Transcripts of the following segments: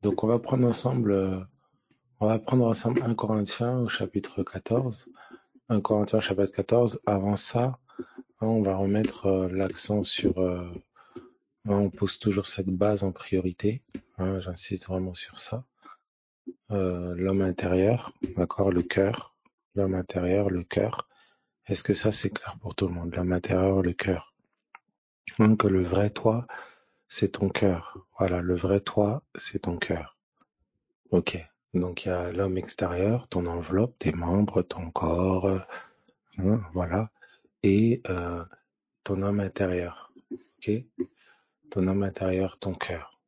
Donc on va prendre ensemble 1 Corinthiens au chapitre 14. 1 Corinthiens chapitre 14. Avant ça, on va remettre l'accent sur... on pose toujours cette base en priorité. J'insiste vraiment sur ça. L'homme intérieur, d'accord, le cœur. L'homme intérieur, le cœur. Est-ce que ça, c'est clair pour tout le monde? L'homme intérieur, le cœur. Donc le vrai toi, c'est ton cœur. Voilà, le vrai toi, c'est ton cœur. Ok. Donc il y a l'homme extérieur, ton enveloppe, tes membres, ton corps, voilà. Et ton homme intérieur. Ok. Ton homme intérieur, ton cœur.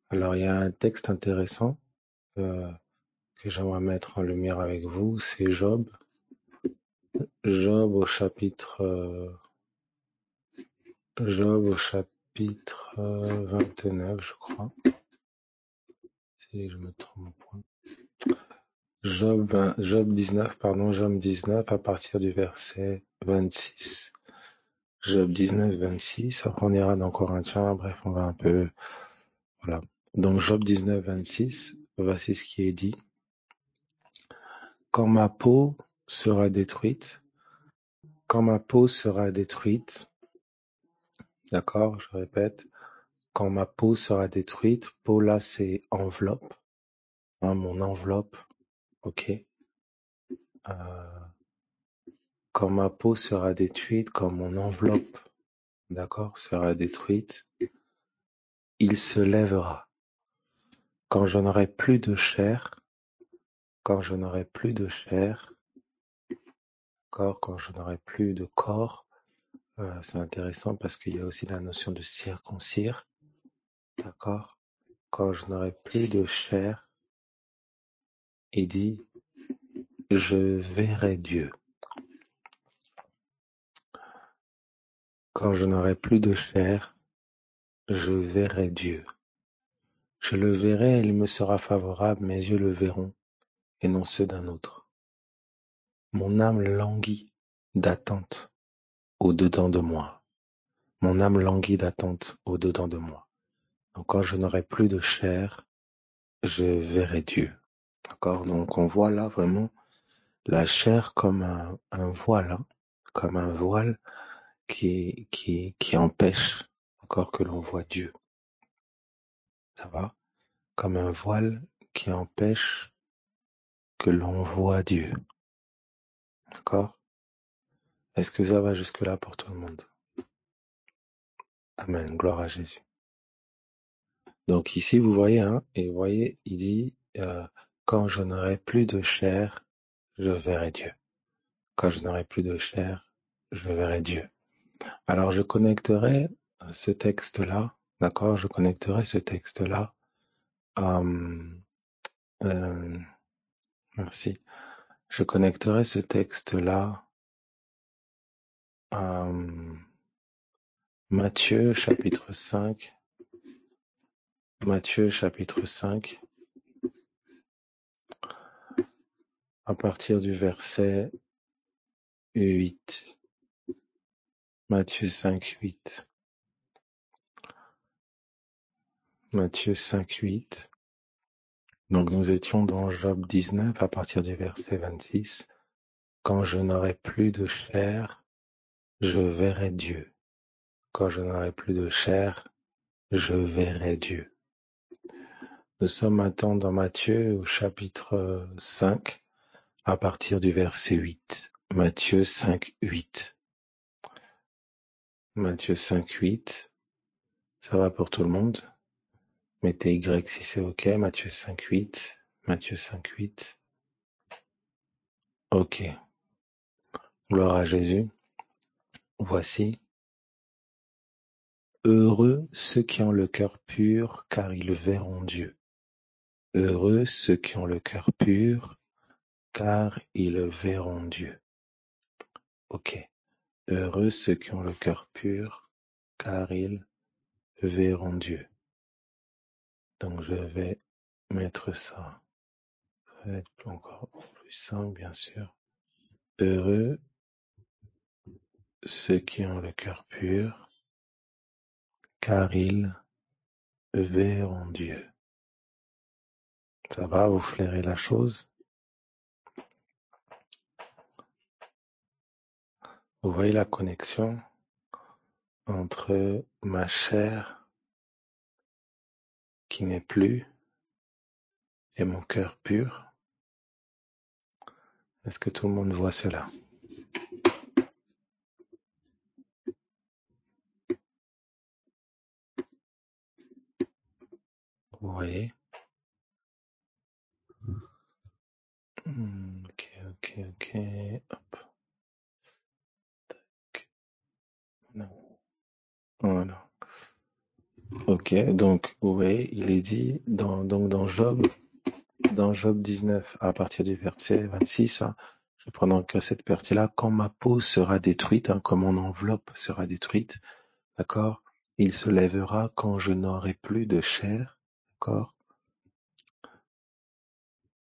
Alors il y a un texte intéressant que j'aimerais mettre en lumière avec vous, c'est Job. Job au chapitre 29, je crois. Si je me trompe pas. Job 19, à partir du verset 26. Job 19, 26. Après, on ira dans Corinthiens. Bref, on va un peu, voilà. Donc, Job 19, 26. Voici ce qui est dit. Quand ma peau sera détruite, d'accord, je répète, quand ma peau sera détruite, peau là, c'est enveloppe, mon enveloppe, ok. Quand ma peau sera détruite, quand mon enveloppe, d'accord, sera détruite, il se lèvera. Quand je n'aurai plus de chair, quand je n'aurai plus de chair, d'accord, quand je n'aurai plus de corps, c'est intéressant parce qu'il y a aussi la notion de circoncire, d'accord. Quand je n'aurai plus de chair, il dit, je verrai Dieu. Quand je n'aurai plus de chair, je verrai Dieu. Je le verrai, il me sera favorable, mes yeux le verront, et non ceux d'un autre. Mon âme languit d'attente au-dedans de moi. Mon âme languit d'attente au-dedans de moi. Donc quand je n'aurai plus de chair, je verrai Dieu. D'accord? Donc on voit là vraiment la chair comme un voile, comme un voile qui empêche encore que l'on voit Dieu. Ça va? Comme un voile qui empêche que l'on voit Dieu. D'accord? Est-ce que ça va jusque-là pour tout le monde? Amen. Gloire à Jésus. Donc ici, vous voyez, et vous voyez, il dit, quand je n'aurai plus de chair, je verrai Dieu. Quand je n'aurai plus de chair, je verrai Dieu. Alors je connecterai ce texte-là, d'accord? Je connecterai ce texte-là merci. Je connecterai ce texte-là à Matthieu chapitre 5. Matthieu chapitre 5, à partir du verset 8. Matthieu 5, 8. Matthieu 5, 8. Donc nous étions dans Job 19 à partir du verset 26. Quand je n'aurai plus de chair, je verrai Dieu. Quand je n'aurai plus de chair, je verrai Dieu. Nous sommes maintenant dans Matthieu au chapitre 5 à partir du verset 8. Matthieu 5, 8. Matthieu 5, 8. Ça va pour tout le monde? Mettez Y si c'est OK. Matthieu 5, 8. Matthieu 5, 8. OK. Gloire à Jésus. Voici. Heureux ceux qui ont le cœur pur, car ils verront Dieu. Heureux ceux qui ont le cœur pur, car ils verront Dieu. OK. Heureux ceux qui ont le cœur pur, car ils verront Dieu. Donc je vais mettre ça. Ça va être encore plus simple, bien sûr. Heureux ceux qui ont le cœur pur, car ils verront Dieu. Ça va, vous flairez la chose? Vous voyez la connexion entre ma chair qui n'est plus et mon cœur pur? Est-ce que tout le monde voit cela? Vous voyez? Ok. Hop. Non. Voilà. Ok, donc vous voyez, il est dit dans Job 19, à partir du verset 26, hein, je prends donc cette partie-là, quand ma peau sera détruite, hein, comme mon enveloppe sera détruite, d'accord, il se lèvera quand je n'aurai plus de chair, d'accord.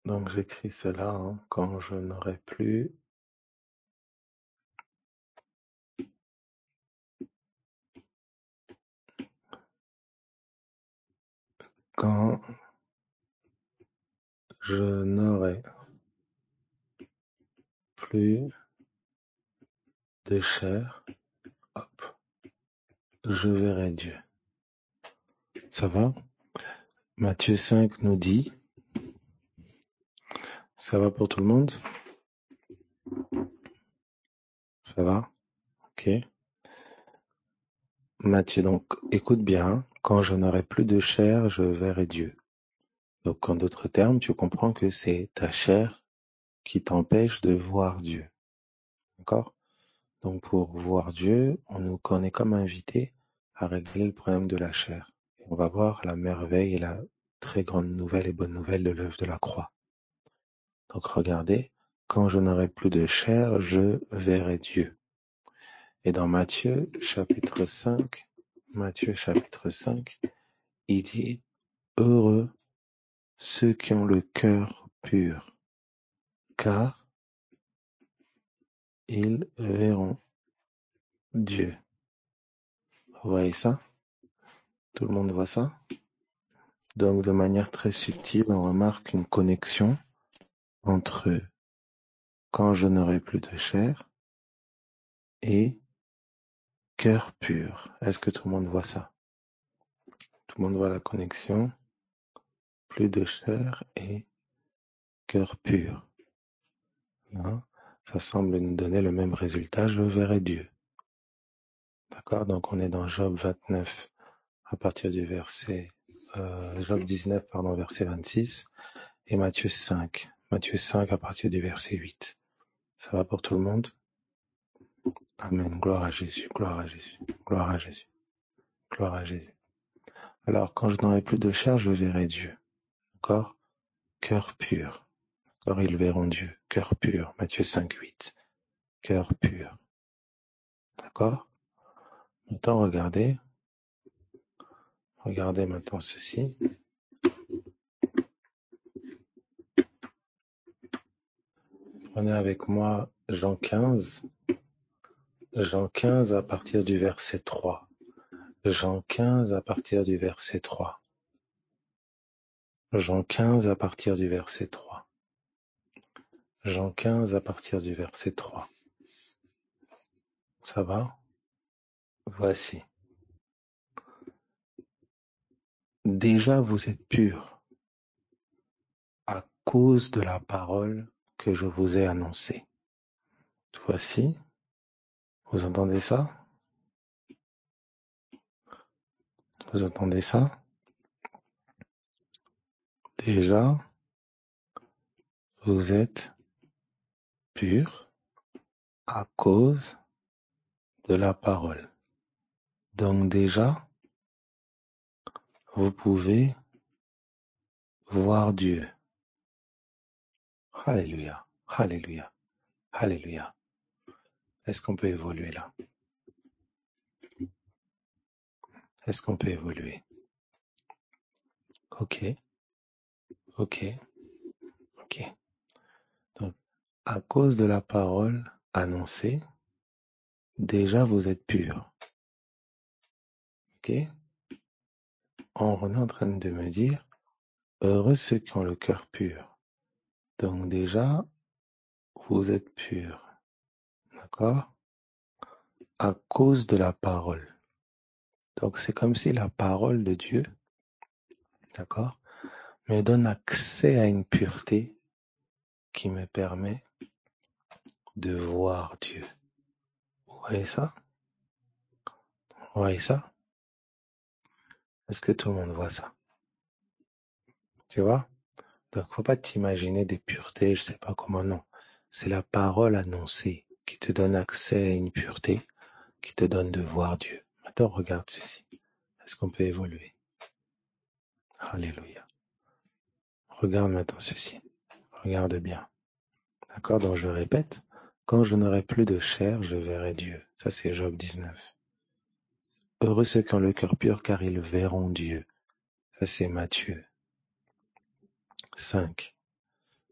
Donc j'écris cela, hein, quand je n'aurai plus quand je n'aurai plus de chair, hop, je verrai Dieu. Ça va? Matthieu 5 nous dit, ça va pour tout le monde? Ça va? Ok. Matthieu, donc écoute bien, quand je n'aurai plus de chair, je verrai Dieu. Donc en d'autres termes, tu comprends que c'est ta chair qui t'empêche de voir Dieu. D'accord? Donc pour voir Dieu, on est comme invité à régler le problème de la chair. Et on va voir la merveille et la très grande nouvelle et bonne nouvelle de l'œuvre de la croix. Donc regardez, quand je n'aurai plus de chair, je verrai Dieu. Et dans Matthieu chapitre 5, il dit, heureux ceux qui ont le cœur pur, car ils verront Dieu. Vous voyez ça? Tout le monde voit ça? Donc de manière très subtile, on remarque une connexion entre quand je n'aurai plus de chair et cœur pur. Est-ce que tout le monde voit ça? Tout le monde voit la connexion, plus de chair et cœur pur. Hein? Ça semble nous donner le même résultat, je verrai Dieu. D'accord? Donc on est dans Job 29 à partir du verset Job 19, pardon, verset 26 et Matthieu 5 à partir du verset 8. Ça va pour tout le monde? Amen. Gloire à Jésus, gloire à Jésus, gloire à Jésus, gloire à Jésus. Alors, quand je n'aurai plus de chair, je verrai Dieu. D'accord? Cœur pur. D'accord? Ils verront Dieu. Cœur pur. Matthieu 5, 8. Cœur pur. D'accord? Maintenant, regardez maintenant ceci. Prenez avec moi Jean 15 à partir du verset 3. Jean 15 à partir du verset 3. Jean 15 à partir du verset 3. Jean 15 à partir du verset 3. Ça va? Voici. Déjà vous êtes purs à cause de la parole que je vous ai annoncée. Voici. Vous entendez ça? Vous entendez ça? Déjà vous êtes purs à cause de la parole. Donc déjà, vous pouvez voir Dieu. Alléluia, alléluia, alléluia. Est-ce qu'on peut évoluer là? Est-ce qu'on peut évoluer? Ok. Donc, à cause de la parole annoncée, déjà vous êtes purs. Ok? On est en train de me dire, Heureux ceux qui ont le cœur pur. Donc déjà, vous êtes purs. D'accord? À cause de la parole. Donc c'est comme si la parole de Dieu, d'accord, me donne accès à une pureté qui me permet de voir Dieu. Vous voyez ça? Vous voyez ça? Est-ce que tout le monde voit ça? Tu vois? Donc faut pas t'imaginer des puretés, je sais pas comment, non. C'est la parole annoncée qui te donne accès à une pureté, qui te donne de voir Dieu. Maintenant regarde ceci. Est-ce qu'on peut évoluer? Alléluia. Regarde maintenant ceci. Regarde bien. D'accord? Donc je répète. Quand je n'aurai plus de chair, je verrai Dieu. Ça c'est Job 19. Heureux ceux qui ont le cœur pur, car ils verront Dieu. Ça c'est Matthieu 5.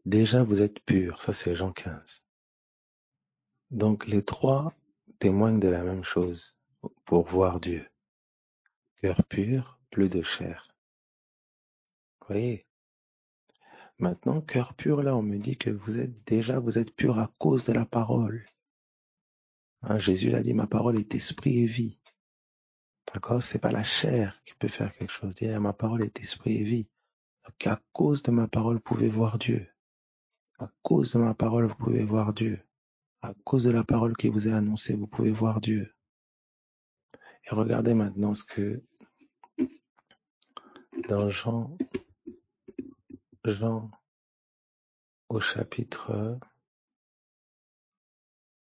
Déjà vous êtes purs. Ça c'est Jean 15. Donc les trois témoignent de la même chose pour voir Dieu. Cœur pur, plus de chair. Vous voyez? Maintenant, cœur pur, là, on me dit que vous êtes pur à cause de la parole. Hein, Jésus l'a dit, ma parole est esprit et vie. D'accord? C'est pas la chair qui peut faire quelque chose. Dire, ma parole est esprit et vie. Donc, à cause de ma parole, vous pouvez voir Dieu. À cause de ma parole, vous pouvez voir Dieu. À cause de la parole qui vous est annoncée, vous pouvez voir Dieu. Et regardez maintenant ce que dans Jean au chapitre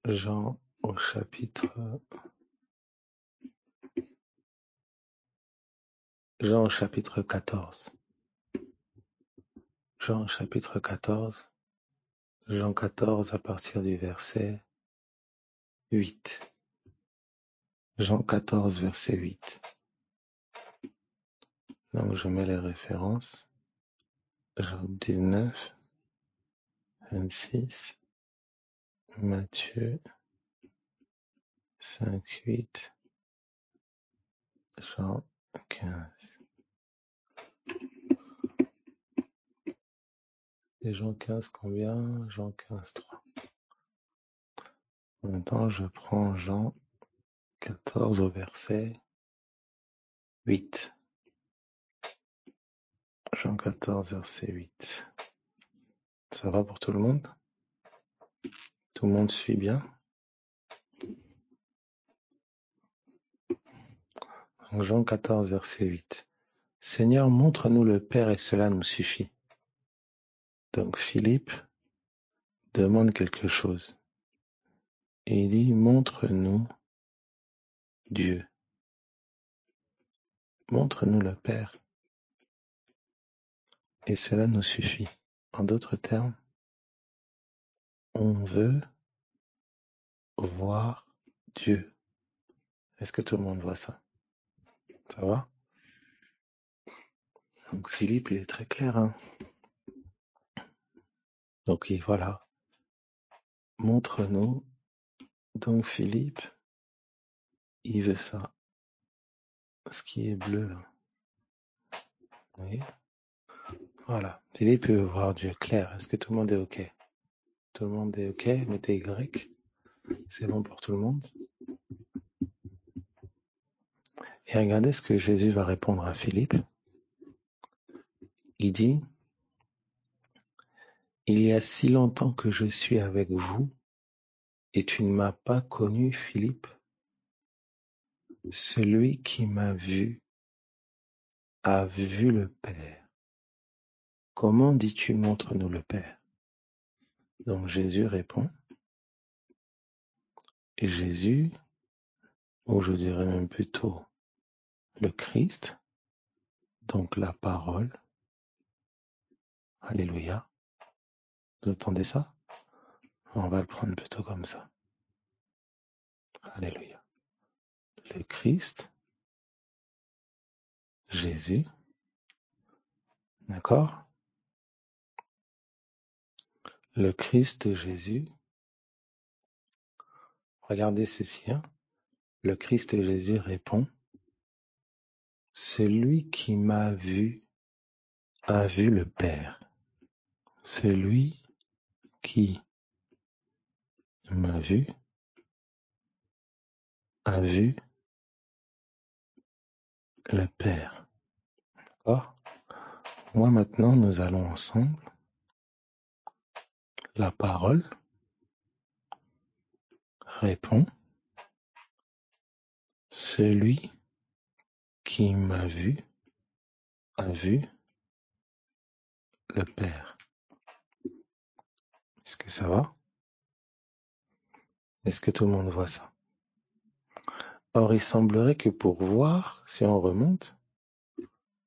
Jean au chapitre 14. Jean chapitre 14. Jean 14 à partir du verset 8. Jean 14 verset 8. Donc je mets les références. Jean 19, 26, Matthieu 5, 8, Jean 15. Et Jean 15 combien? Jean 15, 3. En même temps, je prends Jean 14 au verset 8. Jean 14, verset 8. Ça va pour tout le monde? Tout le monde suit bien? Donc Jean 14, verset 8. Seigneur, montre-nous le Père et cela nous suffit. Donc Philippe demande quelque chose. Et il dit, montre-nous Dieu. Montre-nous le Père. Et cela nous suffit. En d'autres termes, on veut voir Dieu. Est-ce que tout le monde voit ça? Ça va? Donc Philippe, il est très clair. Hein? Donc voilà. Montre-nous. Donc Philippe, il veut ça. Ce qui est bleu là. Vous voyez? Voilà. Philippe veut voir Dieu clair. Est-ce que tout le monde est OK? Tout le monde est OK? Mettez Y. C'est bon pour tout le monde? Et regardez ce que Jésus va répondre à Philippe. Il dit, il y a si longtemps que je suis avec vous et tu ne m'as pas connu, Philippe. Celui qui m'a vu a vu le Père. Comment dis-tu montre-nous le Père? Donc Jésus répond. Et Jésus, ou je dirais même plutôt le Christ, donc la parole. Alléluia. Vous entendez ça? On va le prendre plutôt comme ça. Alléluia. Le Christ, Jésus, d'accord? Le Christ Jésus, regardez ceci, hein? Le Christ Jésus répond, celui qui m'a vu a vu le Père. Celui qui m'a vu a vu le Père. D'accord? Moi maintenant, nous allons ensemble. La parole répond. Celui qui m'a vu a vu le Père. Est-ce que ça va? Est-ce que tout le monde voit ça? Or, il semblerait que pour voir, si on remonte,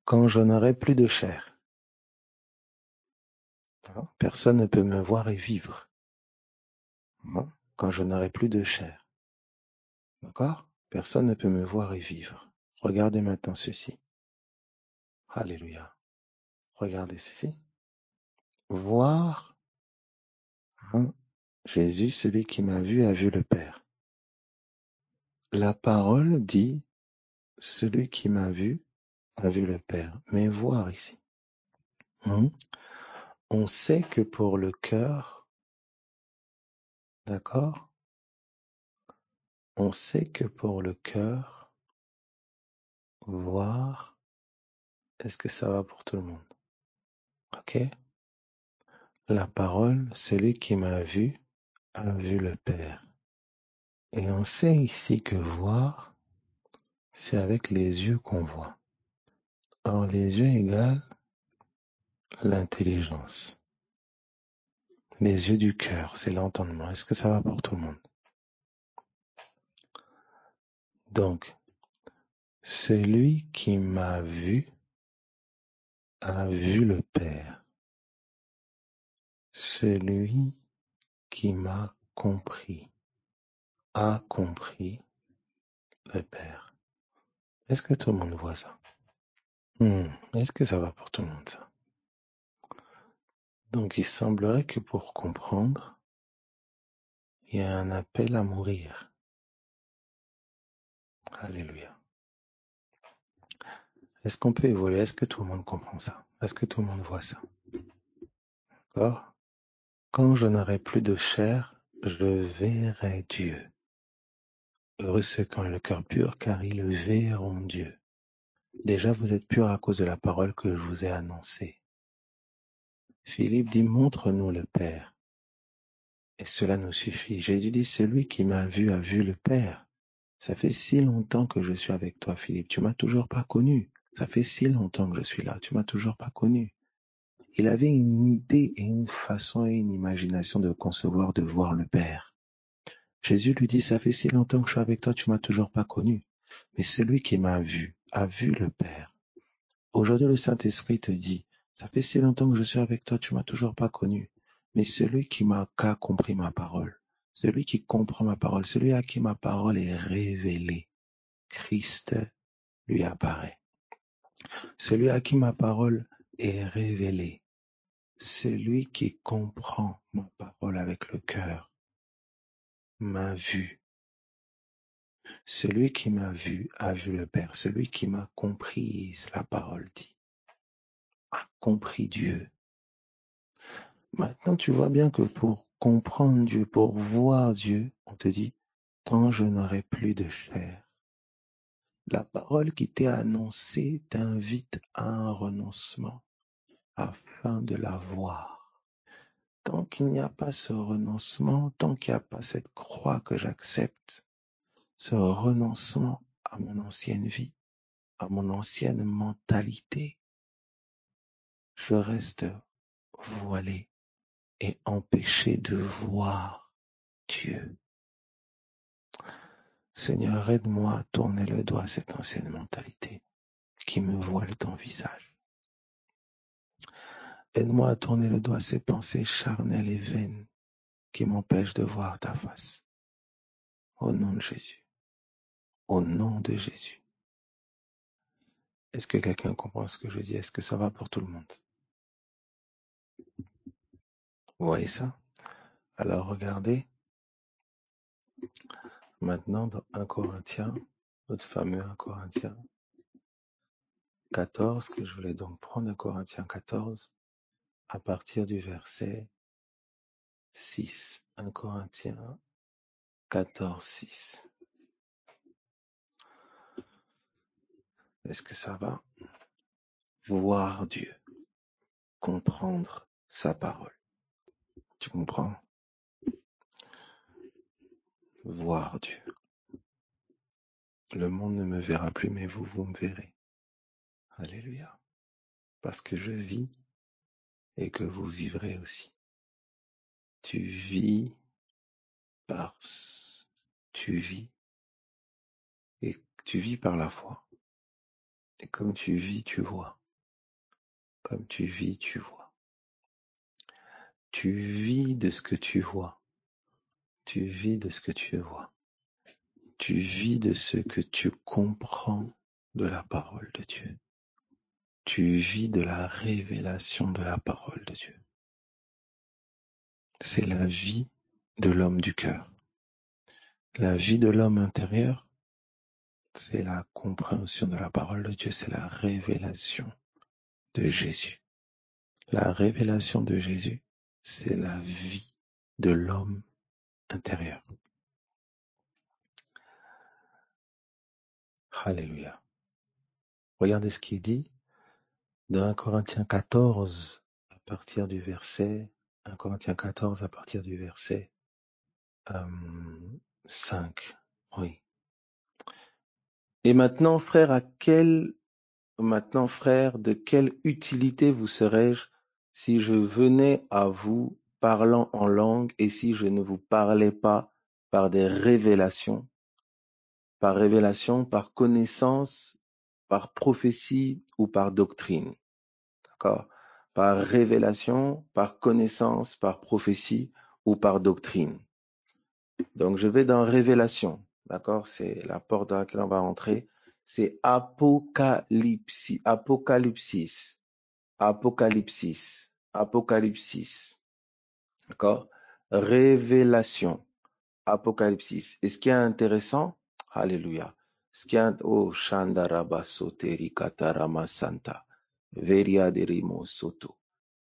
quand je n'aurai plus de chair, personne ne peut me voir et vivre. Quand je n'aurai plus de chair. D'accord? Personne ne peut me voir et vivre. Regardez maintenant ceci. Alléluia. Regardez ceci. Voir, Jésus, celui qui m'a vu, a vu le Père. La parole dit, celui qui m'a vu, a vu le Père. Mais voir ici. On sait que pour le cœur, d'accord? On sait que pour le cœur, voir, est-ce que ça va pour tout le monde? Ok? La parole, celui qui m'a vu, a vu le Père. Et on sait ici que voir, c'est avec les yeux qu'on voit. Or, les yeux égalent l'intelligence. Les yeux du cœur, c'est l'entendement. Est-ce que ça va pour tout le monde? Donc, celui qui m'a vu a vu le Père. Celui qui m'a compris a compris le Père. Est-ce que tout le monde voit ça? Est-ce que ça va pour tout le monde ça? Donc il semblerait que pour comprendre, il y a un appel à mourir. Alléluia. Est-ce qu'on peut évoluer? Est-ce que tout le monde comprend ça? Est-ce que tout le monde voit ça? D'accord? Quand je n'aurai plus de chair, je verrai Dieu. Heureux ceux qui ont le cœur pur, car ils verront Dieu. Déjà, vous êtes purs à cause de la parole que je vous ai annoncée. Philippe dit, montre-nous le Père. Et cela nous suffit. Jésus dit, celui qui m'a vu a vu le Père. Ça fait si longtemps que je suis avec toi, Philippe. Tu m'as toujours pas connu. Ça fait si longtemps que je suis là. Tu m'as toujours pas connu. Il avait une idée et une façon et une imagination de concevoir, de voir le Père. Jésus lui dit, ça fait si longtemps que je suis avec toi, tu m'as toujours pas connu. Mais celui qui m'a vu a vu le Père. Aujourd'hui, le Saint-Esprit te dit, ça fait si longtemps que je suis avec toi, tu m'as toujours pas connu. Mais celui qui m'a compris ma parole, celui qui comprend ma parole, celui à qui ma parole est révélée, Christ lui apparaît. Celui à qui ma parole est révélée, celui qui comprend ma parole avec le cœur, m'a vu. Celui qui m'a vu a vu le Père. Celui qui m'a comprise, la parole dit, a compris Dieu. Maintenant, tu vois bien que pour comprendre Dieu, pour voir Dieu, on te dit, quand je n'aurai plus de chair, la parole qui t'est annoncée t'invite à un renoncement afin de la voir. Tant qu'il n'y a pas ce renoncement, tant qu'il n'y a pas cette croix que j'accepte, ce renoncement à mon ancienne vie, à mon ancienne mentalité, je reste voilé et empêché de voir Dieu. Seigneur, aide-moi à tourner le doigt à cette ancienne mentalité qui me voile ton visage. Aide-moi à tourner le doigt à ces pensées charnelles et vaines qui m'empêchent de voir ta face. Au nom de Jésus. Au nom de Jésus. Est-ce que quelqu'un comprend ce que je dis? Est-ce que ça va pour tout le monde? Vous voyez ça? Alors regardez, maintenant dans 1 Corinthiens, notre fameux 1 Corinthiens, 14, que je voulais donc prendre 1 Corinthiens 14, à partir du verset 6. 1 Corinthiens 14, 6. Est-ce que ça va? Voir Dieu, comprendre sa parole. Tu comprends? Voir Dieu. Le monde ne me verra plus, mais vous, vous me verrez. Alléluia. Parce que je vis et que vous vivrez aussi. Tu vis tu vis et tu vis par la foi. Et comme tu vis, tu vois. Comme tu vis, tu vois. Tu vis de ce que tu vois. Tu vis de ce que tu vois. Tu vis de ce que tu comprends de la parole de Dieu. Tu vis de la révélation de la parole de Dieu. C'est la vie de l'homme du cœur. La vie de l'homme intérieur, c'est la compréhension de la parole de Dieu, c'est la révélation de Jésus. La révélation de Jésus, c'est la vie de l'homme intérieur. Alléluia. Regardez ce qu'il dit dans 1 Corinthiens 14 à partir du verset 5. Oui. Et maintenant, frère, de quelle utilité vous serais-je si je venais à vous parlant en langue et si je ne vous parlais pas par des révélations, par connaissance, par prophétie ou par doctrine? D'accord? Par révélation, par connaissance, par prophétie ou par doctrine. Donc, je vais dans révélation. D'accord? C'est la porte dans laquelle on va entrer. C'est apocalypsis. D'accord? Révélation. Apocalypsis. Et ce qui est intéressant, alléluia. Shandaraba Soteri Katarama Santa. Veria derimo Soto.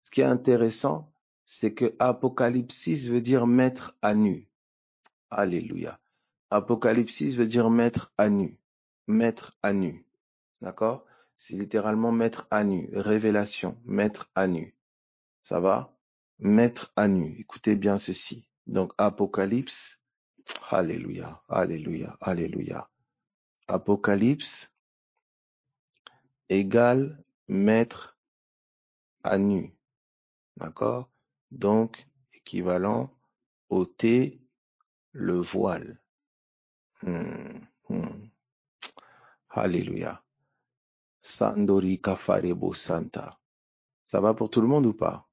Ce qui est intéressant, c'est que apocalypsis veut dire mettre à nu. Alléluia. Apocalypsis veut dire mettre à nu. Mettre à nu. D'accord? C'est littéralement mettre à nu. Révélation. Mettre à nu. Ça va? Mettre à nu. Écoutez bien ceci. Donc, Apocalypse. Alléluia. Alléluia. Alléluia. Apocalypse égale mettre à nu. D'accord? Donc, équivalent ôter le voile. Alléluia. Sandori Kafarebo Santa. Ça va pour tout le monde ou pas?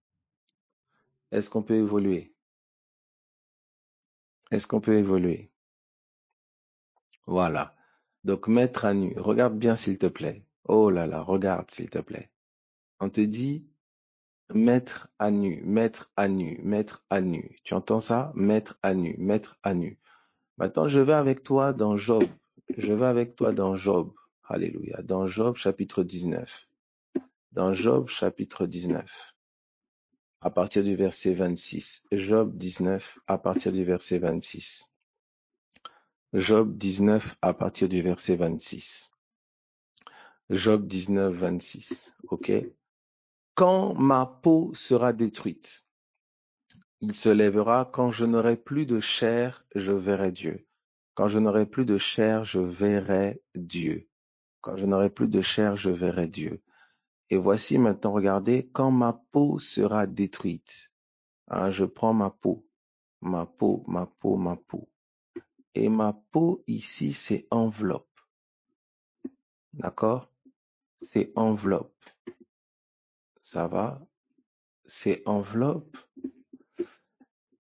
Est-ce qu'on peut évoluer? Est-ce qu'on peut évoluer? Voilà. Donc, mettre à nu. Regarde bien s'il te plaît. Oh là là, regarde s'il te plaît. On te dit mettre à nu, mettre à nu, mettre à nu. Tu entends ça? Mettre à nu, mettre à nu. Maintenant, je vais avec toi dans Job. Je vais avec toi dans Job. Alléluia. Dans Job chapitre 19. Dans Job chapitre 19. À partir du verset 26. Job 19 à partir du verset 26. Job 19 à partir du verset 26. Job 19, 26. Ok? Quand ma peau sera détruite, il se lèvera. Quand je n'aurai plus de chair, je verrai Dieu. Quand je n'aurai plus de chair, je verrai Dieu. Quand je n'aurai plus de chair, je verrai Dieu. Et voici maintenant, regardez, quand ma peau sera détruite, hein, je prends ma peau. Et ma peau ici, c'est enveloppe. D'accord? C'est enveloppe. Ça va? C'est enveloppe.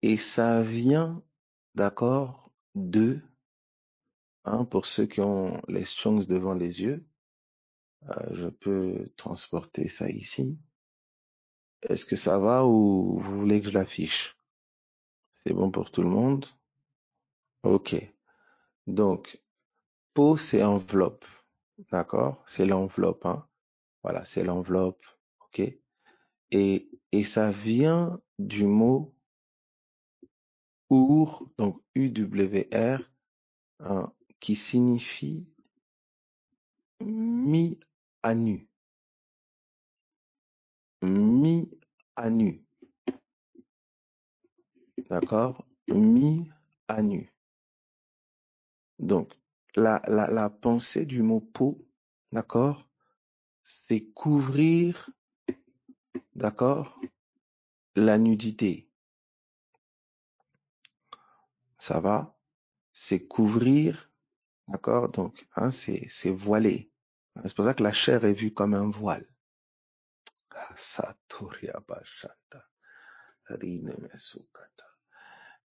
Et ça vient, d'accord, pour ceux qui ont les Strongs devant les yeux, je peux transporter ça ici. Est-ce que ça va ou vous voulez que je l'affiche? C'est bon pour tout le monde? Ok. Donc, peau, c'est enveloppe. D'accord? C'est l'enveloppe, hein. Voilà, c'est l'enveloppe, ok? Et ça vient du mot Our, donc UWR, hein, qui signifie mis à nu. Mis à nu. D'accord? Mis à nu. Donc, la pensée du mot peau, d'accord? C'est couvrir, d'accord? La nudité. Ça va? C'est couvrir, d'accord? Donc, hein, c'est voiler. C'est pour ça que la chair est vue comme un voile.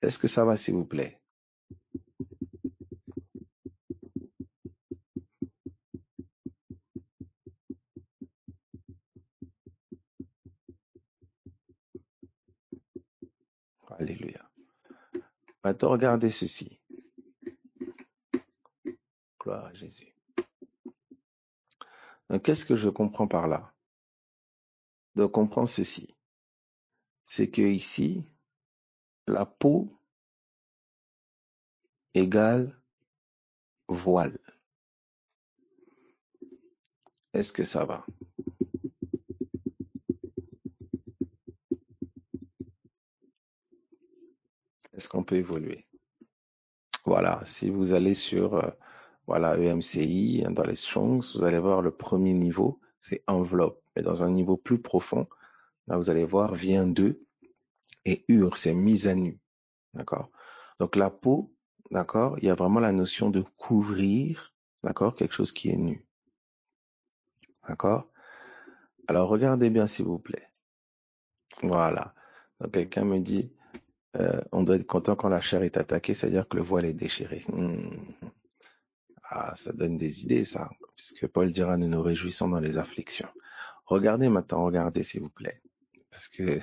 Est-ce que ça va, s'il vous plaît? Alléluia. Maintenant, regardez ceci. Gloire à Jésus. Donc, qu'est-ce que je comprends par là? Donc, comprends ceci. C'est que ici, la peau égale voile. Est-ce que ça va? Est-ce qu'on peut évoluer? Voilà, si vous allez sur voilà, EMCI, dans les Strongs, vous allez voir le premier niveau, c'est enveloppe. Mais dans un niveau plus profond, là, vous allez voir vient d'eux et ur, c'est mise à nu. D'accord? Donc la peau, d'accord, il y a vraiment la notion de couvrir, d'accord, quelque chose qui est nu. D'accord? Alors regardez bien s'il vous plaît. Voilà. Donc quelqu'un me dit, on doit être content quand la chair est attaquée, c'est-à-dire que le voile est déchiré. Ah, ça donne des idées, ça, puisque Paul dira, nous nous réjouissons dans les afflictions. Regardez maintenant, regardez s'il vous plaît, parce que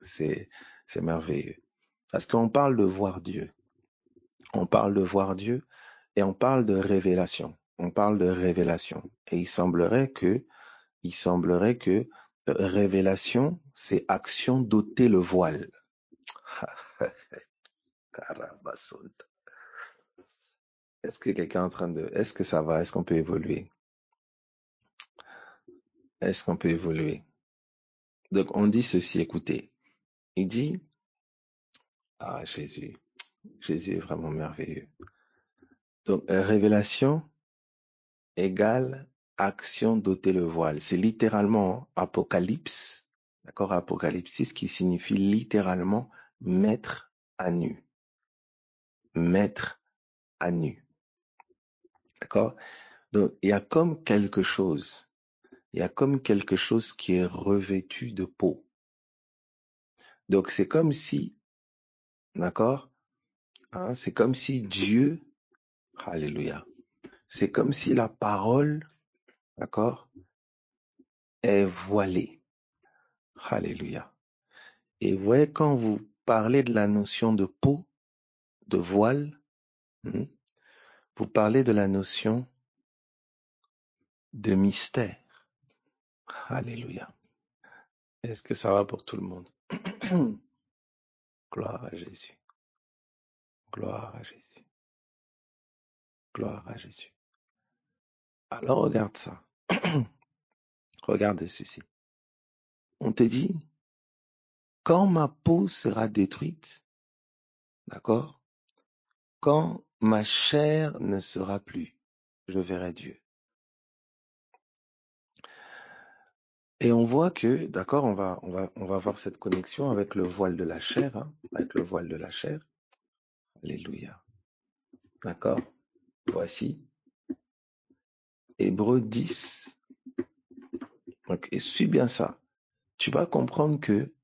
c'est merveilleux. Parce qu'on parle de voir Dieu. On parle de voir Dieu et on parle de révélation. On parle de révélation. Et il semblerait que révélation, c'est action d'ôter le voile. Est-ce que quelqu'un est en train de... Est-ce que ça va? Est-ce qu'on peut évoluer? Est-ce qu'on peut évoluer? Donc, on dit ceci, écoutez. Il dit, ah, Jésus est vraiment merveilleux. Donc, révélation égale action d'ôter le voile. C'est littéralement Apocalypse, d'accord? Apocalypsis qui signifie littéralement mettre à nu. Mettre à nu. D'accord? Donc, il y a comme quelque chose qui est revêtu de peau. Donc, c'est comme si, d'accord? Hein, c'est comme si Dieu, alléluia, c'est comme si la parole, d'accord, est voilée. Alléluia. Et vous voyez, quand vous parlez de la notion de peau, de voile, vous parlez de la notion de mystère. Alléluia. Est-ce que ça va pour tout le monde? Gloire à Jésus. Gloire à Jésus. Gloire à Jésus. Alors regarde ça. Regardez ceci. On te dit, quand ma peau sera détruite, d'accord? Quand ma chair ne sera plus, je verrai Dieu. Et on voit que, d'accord, on va voir cette connexion avec le voile de la chair, hein, avec le voile de la chair. Alléluia. D'accord? Voici. Hébreux 10. Donc, et suis bien ça. Tu vas comprendre que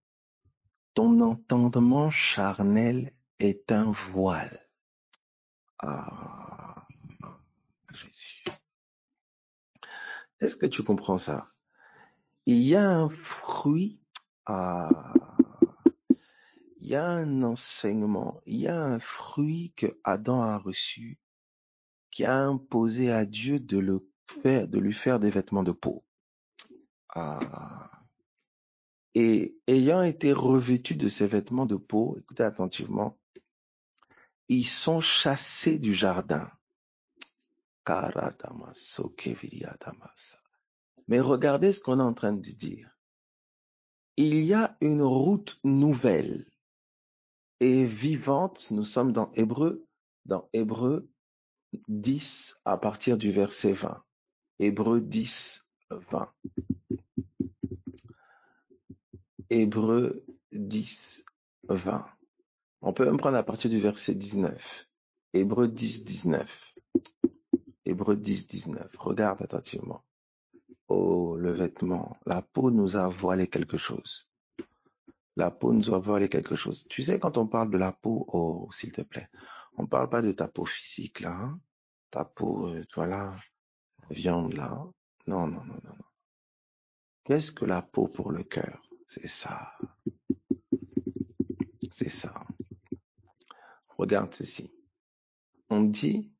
ton entendement charnel est un voile. Ah, Jésus. Est-ce que tu comprends ça? Il y a un fruit, il y a un enseignement, il y a un fruit que Adam a reçu qui a imposé à Dieu de lui faire des vêtements de peau. Et ayant été revêtus de ces vêtements de peau, écoutez attentivement, ils sont chassés du jardin. Mais regardez ce qu'on est en train de dire. Il y a une route nouvelle et vivante. Nous sommes dans Hébreux 10 à partir du verset 20. Hébreux 10, 20. Hébreux 10, 20. On peut même prendre à partir du verset 19. Hébreux 10, 19. Hébreux 10, 19. Regarde attentivement. Oh, le vêtement. La peau nous a voilé quelque chose. La peau nous a voilé quelque chose. Tu sais, quand on parle de la peau, oh, s'il te plaît, on ne parle pas de ta peau physique, là. Hein? Ta peau, voilà, viande, là. Non, non, non, non. Qu'est-ce que la peau pour le cœur? C'est ça. C'est ça. Regarde ceci. On dit,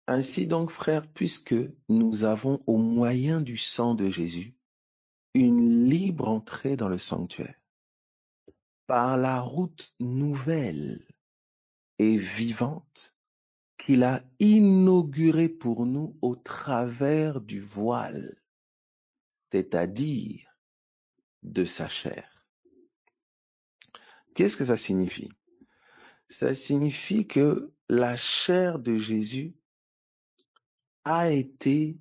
ainsi donc, frères, puisque nous avons au moyen du sang de Jésus une libre entrée dans le sanctuaire, par la route nouvelle et vivante qu'il a inaugurée pour nous au travers du voile, c'est-à-dire de sa chair. Qu'est-ce que ça signifie? Ça signifie que la chair de Jésus a été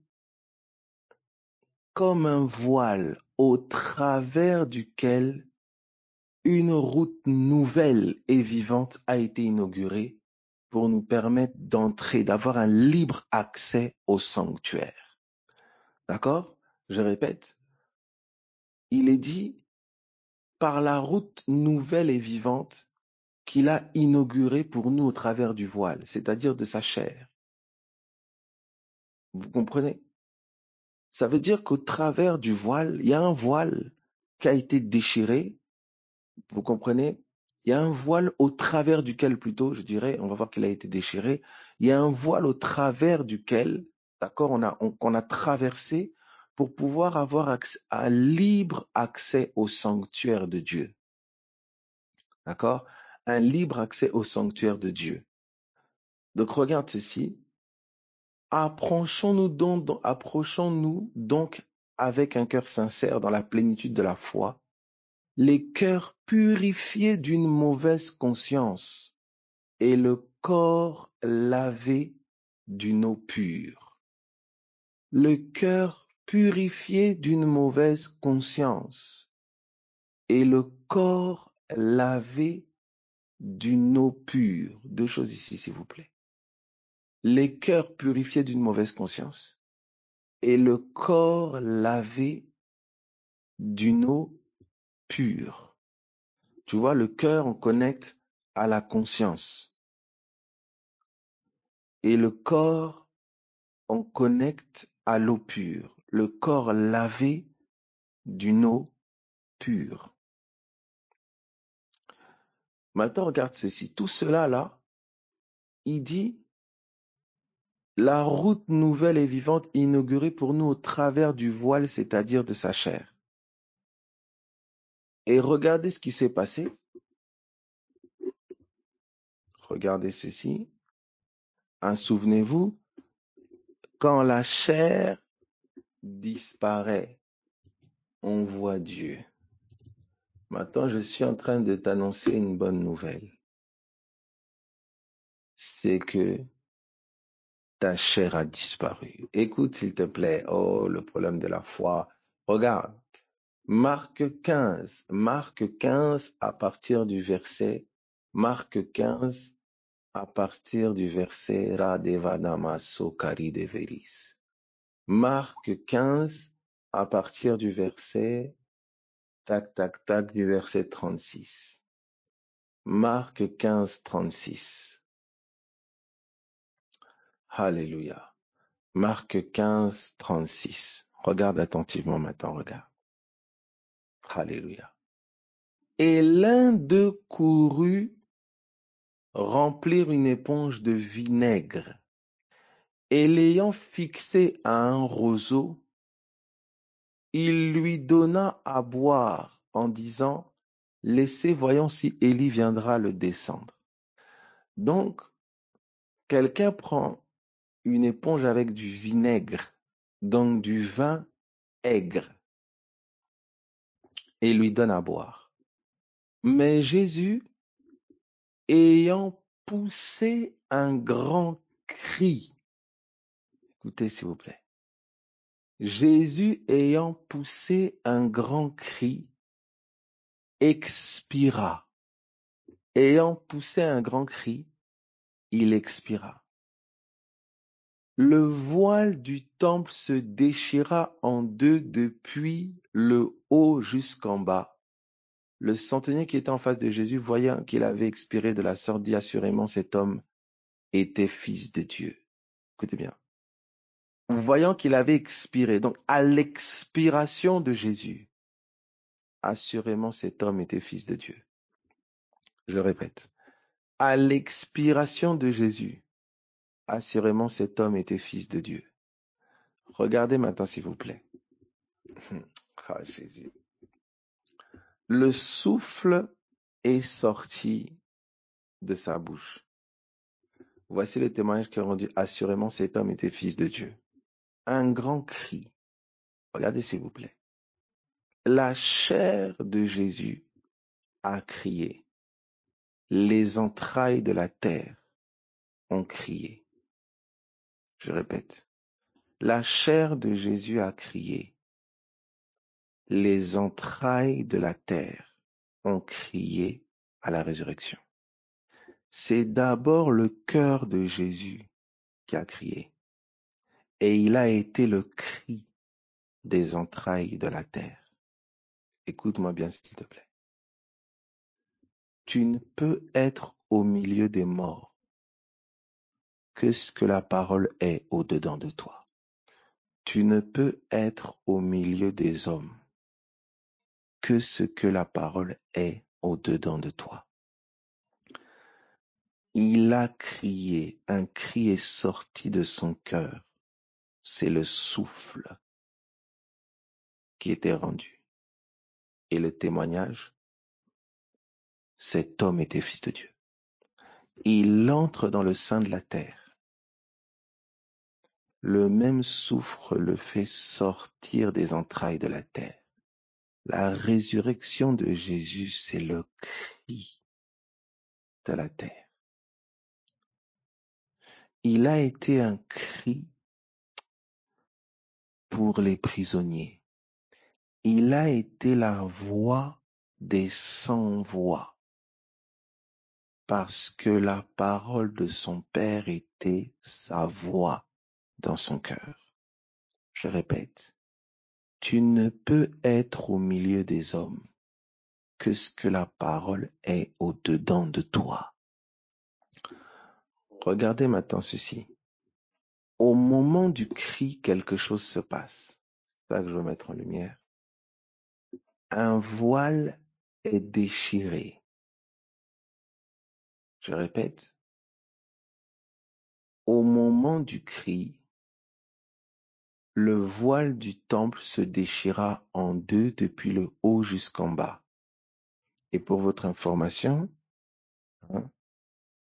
comme un voile au travers duquel une route nouvelle et vivante a été inaugurée pour nous permettre d'entrer, d'avoir un libre accès au sanctuaire. D'accord? Je répète, il est dit par la route nouvelle et vivante qu'il a inaugurée pour nous au travers du voile, c'est-à-dire de sa chair. Vous comprenez? Ça veut dire qu'au travers du voile, il y a un voile qui a été déchiré. Vous comprenez? Il y a un voile au travers duquel, plutôt, je dirais, on va voir qu'il a été déchiré. Il y a un voile au travers duquel, d'accord, qu'on a traversé pour pouvoir avoir un libre accès au sanctuaire de Dieu. D'accord? Un libre accès au sanctuaire de Dieu. Donc, regarde ceci. Approchons-nous donc avec un cœur sincère dans la plénitude de la foi, les cœurs purifiés d'une mauvaise conscience et le corps lavé d'une eau pure. Le cœur purifié d'une mauvaise conscience et le corps lavé d'une eau pure. Deux choses ici, s'il vous plaît. Les cœurs purifiés d'une mauvaise conscience et le corps lavé d'une eau pure. Tu vois, le cœur, on connecte à la conscience. Et le corps, on connecte à l'eau pure. Le corps lavé d'une eau pure. Maintenant, regarde ceci. Tout cela là, il dit la route nouvelle et vivante inaugurée pour nous au travers du voile, c'est-à-dire de sa chair. Et regardez ce qui s'est passé. Regardez ceci. Souvenez-vous, quand la chair disparaît, on voit Dieu. Maintenant, je suis en train de t'annoncer une bonne nouvelle. C'est que ta chair a disparu. Écoute, s'il te plaît. Oh, le problème de la foi. Regarde. Marc 15 à partir du verset, Marc 15 à partir du verset Radevadama Sokari Deveris. Marc 15 à partir du verset du verset 36. Marc 15, 36. Alléluia. Marc 15, 36. Regarde attentivement maintenant, regarde. Alléluia. Et l'un d'eux courut remplir une éponge de vinaigre et l'ayant fixé à un roseau, il lui donna à boire en disant, laissez, voyons si Élie viendra le descendre. Donc, quelqu'un prend une éponge avec du vinaigre, donc du vin aigre, et lui donne à boire. Mais Jésus, ayant poussé un grand cri, écoutez s'il vous plaît, Jésus ayant poussé un grand cri, expira. Ayant poussé un grand cri, il expira. Le voile du temple se déchira en deux depuis le haut jusqu'en bas. Le centenier qui était en face de Jésus, voyant qu'il avait expiré de la sorte, dit assurément cet homme était fils de Dieu. Écoutez bien. Voyant qu'il avait expiré, donc à l'expiration de Jésus, assurément cet homme était fils de Dieu. Je répète. À l'expiration de Jésus, assurément cet homme était fils de Dieu. Regardez maintenant s'il vous plaît. Ah, Jésus. Le souffle est sorti de sa bouche. Voici le témoignage qui est rendu. Assurément cet homme était fils de Dieu. Un grand cri. Regardez s'il vous plaît. La chair de Jésus a crié. Les entrailles de la terre ont crié. Je répète. La chair de Jésus a crié. Les entrailles de la terre ont crié à la résurrection. C'est d'abord le cœur de Jésus qui a crié. Et il a été le cri des entrailles de la terre. Écoute-moi bien s'il te plaît. Tu ne peux être au milieu des morts que ce que la parole est au-dedans de toi. Tu ne peux être au milieu des hommes que ce que la parole est au-dedans de toi. Il a crié, un cri est sorti de son cœur. C'est le souffle qui était rendu. Et le témoignage, cet homme était fils de Dieu. Il entre dans le sein de la terre. Le même souffle le fait sortir des entrailles de la terre. La résurrection de Jésus, c'est le cri de la terre. Il a été un cri pour les prisonniers. Il a été la voix des sans-voix parce que la parole de son Père était sa voix dans son cœur. Je répète, tu ne peux être au milieu des hommes que ce que la parole est au-dedans de toi. Regardez maintenant ceci. Au moment du cri, quelque chose se passe. C'est ça que je veux mettre en lumière. Un voile est déchiré. Je répète, au moment du cri, le voile du temple se déchira en deux depuis le haut jusqu'en bas. Et pour votre information,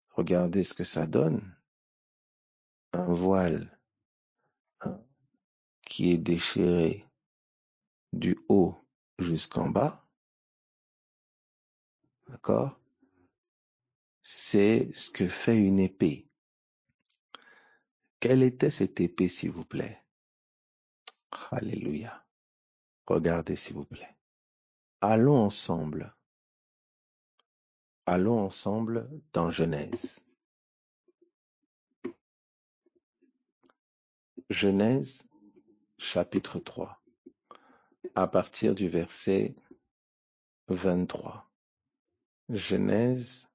regardez ce que ça donne. Un voile qui est déchiré du haut jusqu'en bas, d'accord? C'est ce que fait une épée. Quelle était cette épée, s'il vous plaît? Alléluia. Regardez, s'il vous plaît. Allons ensemble dans Genèse. Genèse, chapitre 3, à partir du verset 23. Genèse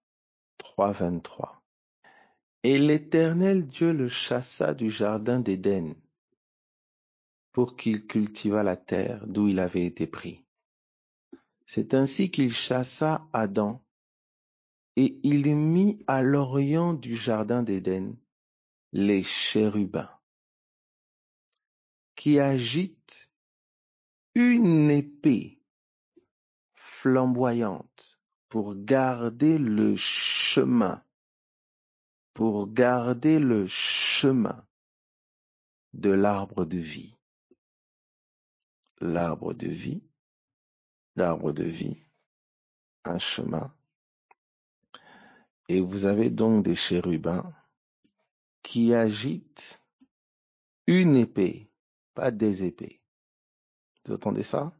3, 23. Et l'Éternel Dieu le chassa du jardin d'Éden pour qu'il cultivât la terre d'où il avait été pris. C'est ainsi qu'il chassa Adam, et il mit à l'orient du jardin d'Éden les chérubins qui agitent une épée flamboyante pour garder le chemin, de l'arbre de vie. L'arbre de vie, un chemin. Et vous avez donc des chérubins qui agitent une épée, pas des épées. Vous entendez ça?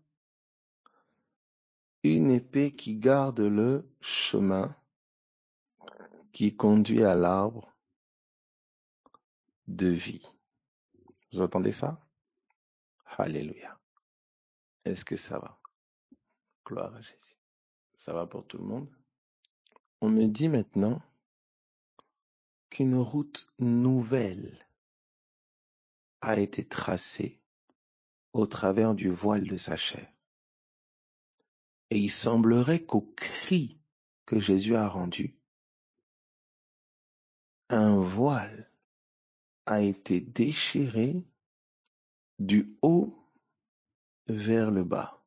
Une épée qui garde le chemin qui conduit à l'arbre de vie. Vous entendez ça? Alléluia. Est-ce que ça va? Gloire à Jésus. Ça va pour tout le monde? On me dit maintenant qu'une route nouvelle a été tracée au travers du voile de sa chair. Et il semblerait qu'au cri que Jésus a rendu, un voile a été déchiré du haut vers le bas,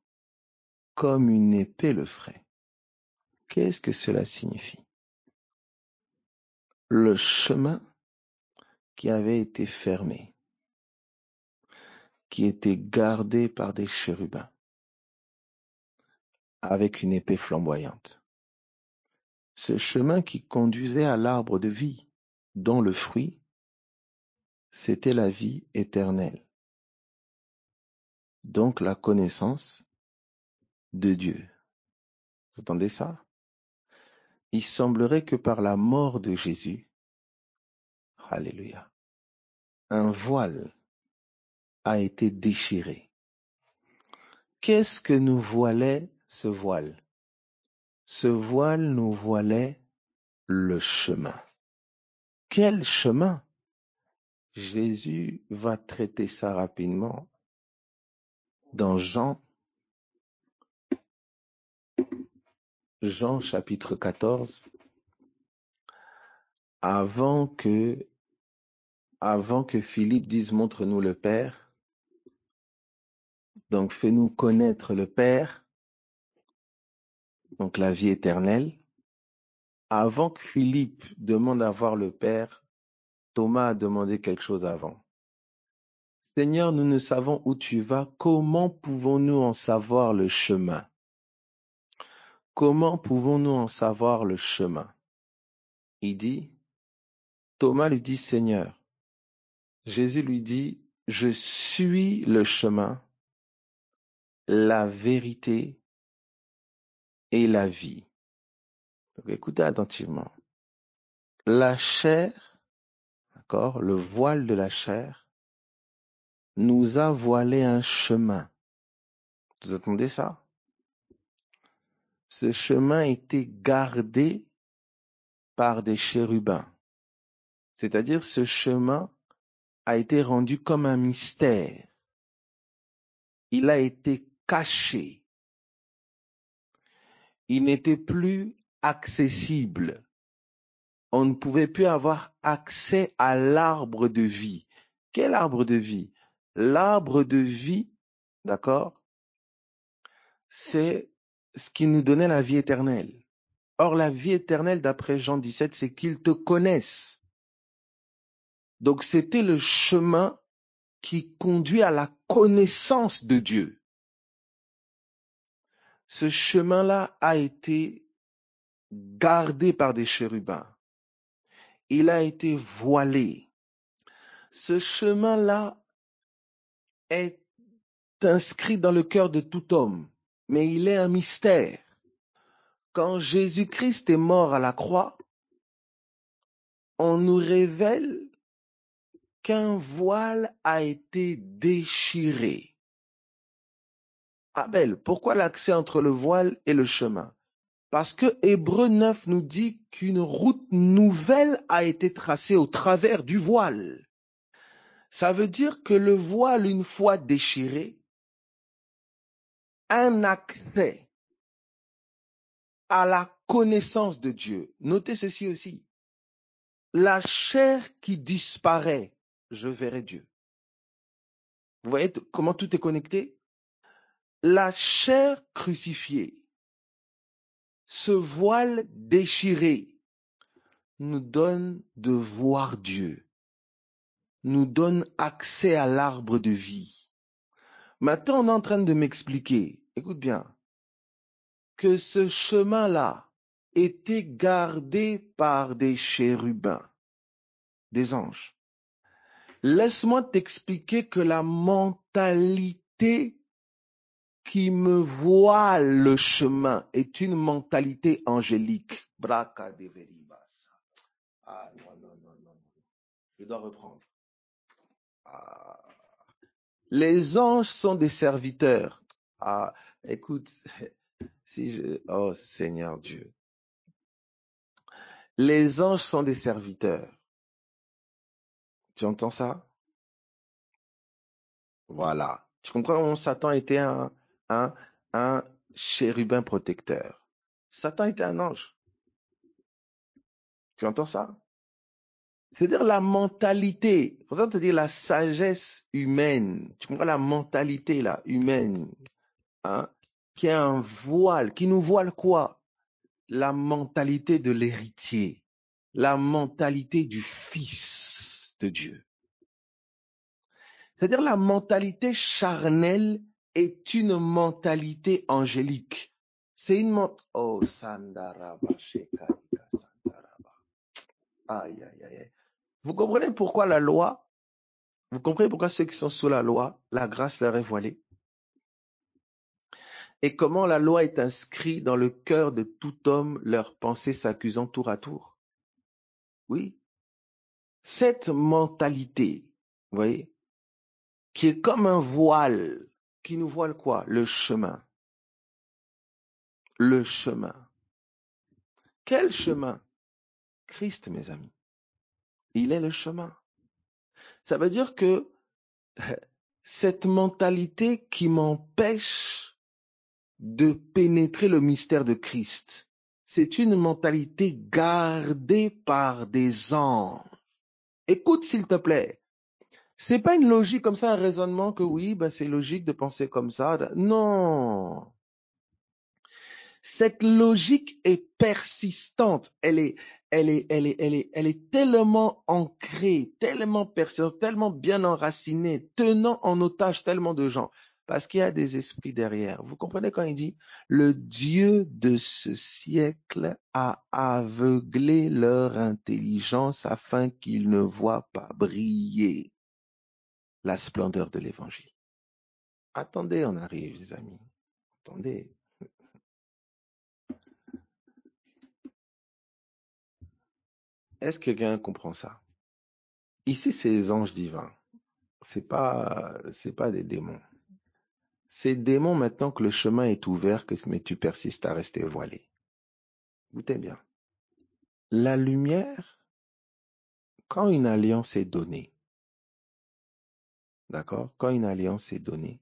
comme une épée le ferait. Qu'est-ce que cela signifie? Le chemin qui avait été fermé, qui était gardé par des chérubins, avec une épée flamboyante. Ce chemin qui conduisait à l'arbre de vie, dont le fruit, c'était la vie éternelle. Donc la connaissance de Dieu. Vous entendez ça? Il semblerait que par la mort de Jésus, alléluia, un voile a été déchiré. Qu'est-ce que nous voilait ce voile? Ce voile nous voilait le chemin. Quel chemin? Jésus va traiter ça rapidement dans Jean chapitre 14, avant que Philippe dise montre-nous le Père, donc fais-nous connaître le Père, donc la vie éternelle. Avant que Philippe demande à voir le Père, Thomas a demandé quelque chose avant. Seigneur, nous ne savons où tu vas, comment pouvons-nous en savoir le chemin? Comment pouvons-nous en savoir le chemin? Il dit, Thomas lui dit, Seigneur. Jésus lui dit, je suis le chemin, la vérité et la vie. Donc, écoutez attentivement. La chair, d'accord, le voile de la chair, nous a voilé un chemin. Vous entendez ça? Ce chemin était gardé par des chérubins. C'est-à-dire, ce chemin a été rendu comme un mystère. Il a été caché. Il n'était plus accessible. On ne pouvait plus avoir accès à l'arbre de vie. Quel arbre de vie? L'arbre de vie, d'accord, c'est ce qui nous donnait la vie éternelle. Or, la vie éternelle, d'après Jean 17, c'est qu'ils te connaissent. Donc, c'était le chemin qui conduit à la connaissance de Dieu. Ce chemin-là a été gardé par des chérubins. Il a été voilé. Ce chemin-là est inscrit dans le cœur de tout homme, mais il est un mystère. Quand Jésus-Christ est mort à la croix, on nous révèle qu'un voile a été déchiré. Abel, pourquoi l'accès entre le voile et le chemin? Parce que Hébreux 9 nous dit qu'une route nouvelle a été tracée au travers du voile. Ça veut dire que le voile, une fois déchiré, un accès à la connaissance de Dieu. Notez ceci aussi. La chair qui disparaît, je verrai Dieu. Vous voyez comment tout est connecté? la chair crucifiée, ce voile déchiré, nous donne de voir Dieu, nous donne accès à l'arbre de vie. Maintenant, on est en train de m'expliquer, écoute bien, que ce chemin-là était gardé par des chérubins, des anges. Laisse-moi t'expliquer que la mentalité qui me voile le chemin est une mentalité angélique. Braca de veribas. Ah non, non, non, non. Je dois reprendre. Ah. Les anges sont des serviteurs. Ah, écoute, oh Seigneur Dieu. Les anges sont des serviteurs. Tu entends ça? Voilà. Tu comprends comment Satan était un chérubin protecteur. Satan était un ange. Tu entends ça? C'est-à-dire la mentalité, pour ça te dire la sagesse humaine, tu comprends la mentalité là, humaine, hein, qui est un voile, qui nous voile quoi? La mentalité de l'héritier, la mentalité du fils de Dieu. C'est-à-dire la mentalité charnelle est une mentalité angélique. C'est une mentalité... Oh, Sandaraba, Shekarika, Sandaraba. Aïe, aïe, aïe. Vous comprenez pourquoi la loi, vous comprenez pourquoi ceux qui sont sous la loi, la grâce leur est voilée? Et comment la loi est inscrite dans le cœur de tout homme, leurs pensées s'accusant tour à tour? Oui. Cette mentalité, vous voyez, qui est comme un voile, qui nous voile quoi? Le chemin. Le chemin. Quel chemin? Christ, mes amis. Il est le chemin. Ça veut dire que cette mentalité qui m'empêche de pénétrer le mystère de Christ, c'est une mentalité gardée par des anges. Écoute s'il te plaît. C'est pas une logique comme ça, un raisonnement que oui, ben c'est logique de penser comme ça. Non. Cette logique est persistante. Elle est tellement ancrée, tellement persistante, tellement bien enracinée, tenant en otage tellement de gens. Parce qu'il y a des esprits derrière. Vous comprenez quand il dit, le Dieu de ce siècle a aveuglé leur intelligence afin qu'ils ne voient pas briller la splendeur de l'évangile. Attendez, on arrive, les amis. Attendez. Est-ce que quelqu'un comprend ça? Ici, c'est les anges divins. C'est pas des démons. C'est démons maintenant que le chemin est ouvert, mais tu persistes à rester voilé. Écoutez bien. La lumière, quand une alliance est donnée, d'accord? Quand une alliance est donnée,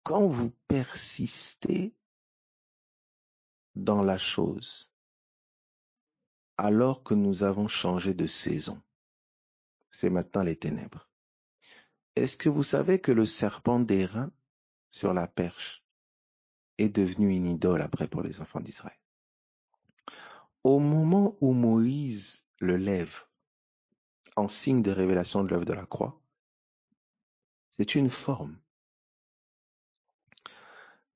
quand vous persistez dans la chose, alors que nous avons changé de saison, c'est maintenant les ténèbres. Est-ce que vous savez que le serpent d'airain sur la perche est devenu une idole après pour les enfants d'Israël? Au moment où Moïse le lève en signe de révélation de l'œuvre de la croix, c'est une forme.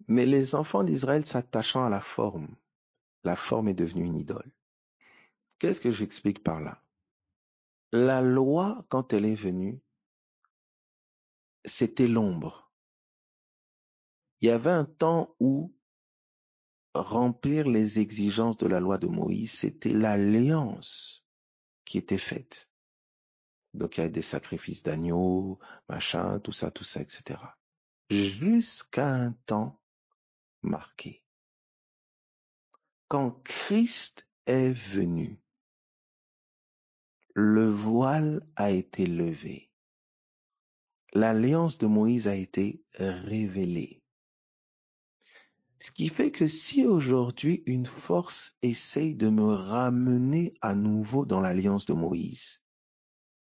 Mais les enfants d'Israël s'attachant à la forme est devenue une idole. Qu'est-ce que j'explique par là? La loi, quand elle est venue, c'était l'ombre. Il y avait un temps où remplir les exigences de la loi de Moïse, c'était l'alliance qui était faite. Donc il y a des sacrifices d'agneaux, machin, tout ça, etc. Jusqu'à un temps marqué. Quand Christ est venu, le voile a été levé. L'alliance de Moïse a été révélée. Ce qui fait que si aujourd'hui une force essaye de me ramener à nouveau dans l'alliance de Moïse,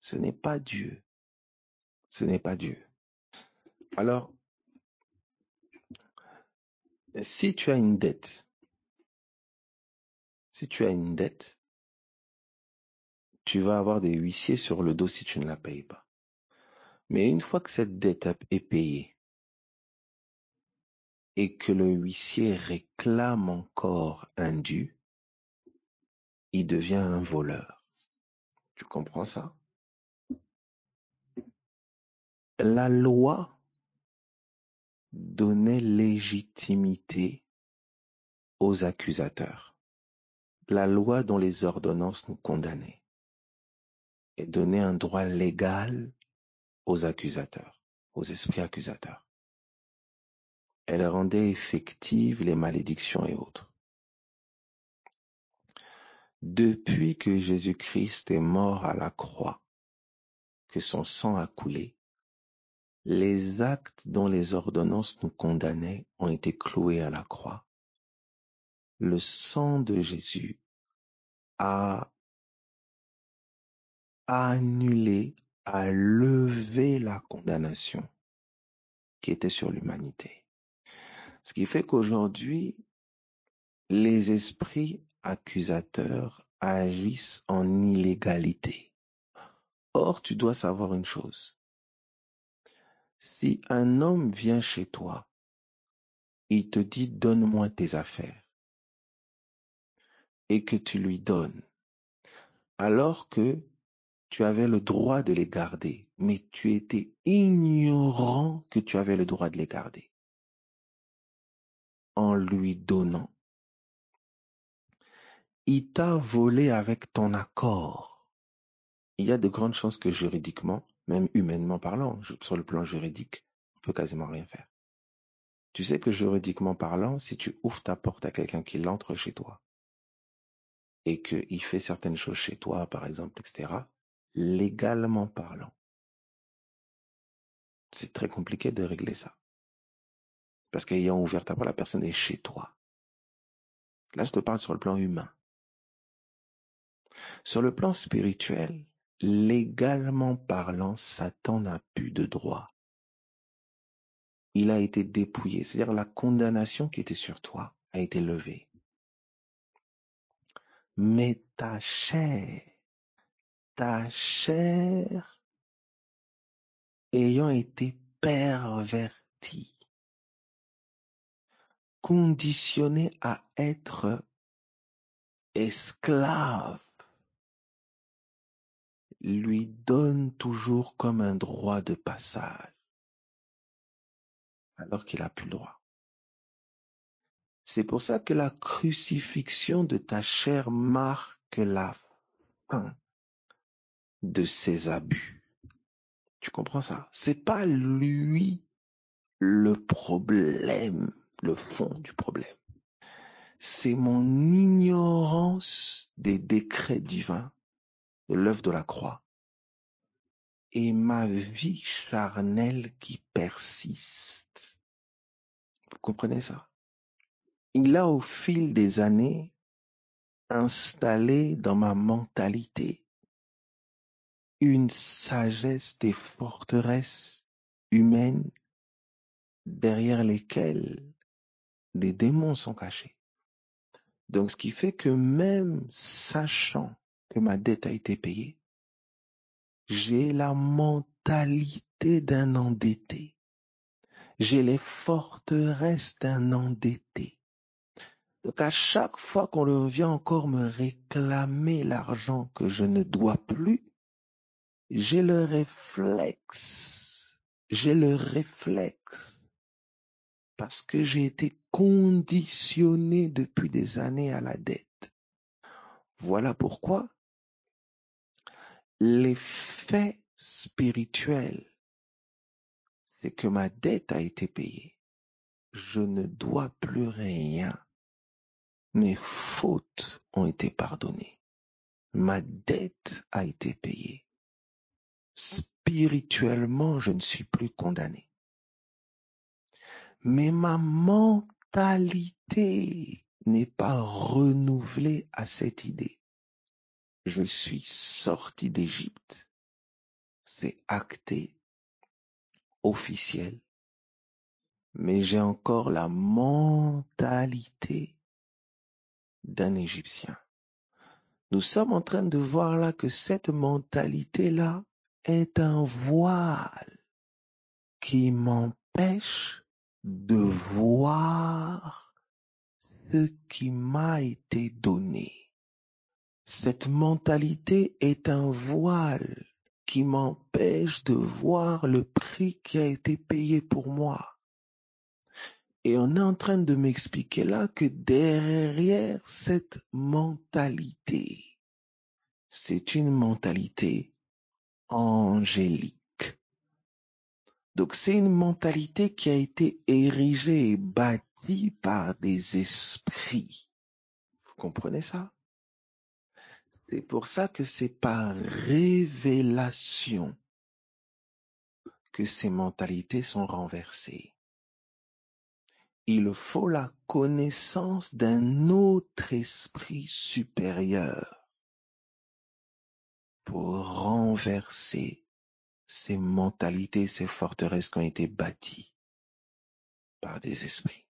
ce n'est pas Dieu. Ce n'est pas Dieu. Alors, Si tu as une dette, tu vas avoir des huissiers sur le dos si tu ne la payes pas. Mais une fois que cette dette est payée et que le huissier réclame encore un dû, il devient un voleur. Tu comprends ça? La loi donnait légitimité aux accusateurs. La loi dont les ordonnances nous condamnaient et donnait un droit légal aux accusateurs, aux esprits accusateurs. Elle rendait effectives les malédictions et autres. Depuis que Jésus-Christ est mort à la croix, que son sang a coulé, les actes dont les ordonnances nous condamnaient ont été cloués à la croix. Le sang de Jésus a annulé, a levé la condamnation qui était sur l'humanité. Ce qui fait qu'aujourd'hui, les esprits accusateurs agissent en illégalité. Or, tu dois savoir une chose. Si un homme vient chez toi, il te dit « donne-moi tes affaires » et que tu lui donnes, alors que tu avais le droit de les garder, mais tu étais ignorant que tu avais le droit de les garder. En lui donnant, il t'a volé avec ton accord. Il y a de grandes chances que juridiquement, même humainement parlant, sur le plan juridique, on peut quasiment rien faire. Tu sais que juridiquement parlant, si tu ouvres ta porte à quelqu'un qui entre chez toi et qu'il fait certaines choses chez toi, par exemple, etc., légalement parlant, c'est très compliqué de régler ça. Parce qu'ayant ouvert ta porte, la personne est chez toi. Là, je te parle sur le plan humain. Sur le plan spirituel, légalement parlant, Satan n'a plus de droit. Il a été dépouillé, c'est-à-dire la condamnation qui était sur toi a été levée. Mais ta chair ayant été pervertie, conditionnée à être esclave, lui donne toujours comme un droit de passage, alors qu'il n'a plus le droit. C'est pour ça que la crucifixion de ta chair marque la fin de ses abus. Tu comprends ça? C'est pas lui le problème, le fond du problème. C'est mon ignorance des décrets divins, de l'œuvre de la croix, et ma vie charnelle qui persiste. Vous comprenez ça? Il a au fil des années installé dans ma mentalité une sagesse des forteresses humaines derrière lesquelles des démons sont cachés. Donc, ce qui fait que même sachant que ma dette a été payée, j'ai la mentalité d'un endetté. J'ai les forteresses d'un endetté. Donc, à chaque fois qu'on vient encore me réclamer l'argent que je ne dois plus, j'ai le réflexe. Parce que j'ai été conditionné depuis des années à la dette. Voilà pourquoi les faits spirituels, c'est que ma dette a été payée. Je ne dois plus rien. Mes fautes ont été pardonnées. Ma dette a été payée. Spirituellement, je ne suis plus condamné. Mais ma mentalité n'est pas renouvelée à cette idée. Je suis sorti d'Égypte. C'est acté, officiel. mais j'ai encore la mentalité d'un Égyptien. Nous sommes en train de voir là que cette mentalité-là est un voile qui m'empêche de voir ce qui m'a été donné. Cette mentalité est un voile qui m'empêche de voir le prix qui a été payé pour moi. Et on est en train de m'expliquer là que derrière cette mentalité, c'est une mentalité angélique. Donc c'est une mentalité qui a été érigée et bâtie par des esprits. Vous comprenez ça? C'est pour ça que c'est par révélation que ces mentalités sont renversées. Il faut la connaissance d'un autre esprit supérieur pour renverser ces mentalités, ces forteresses qui ont été bâties par des esprits.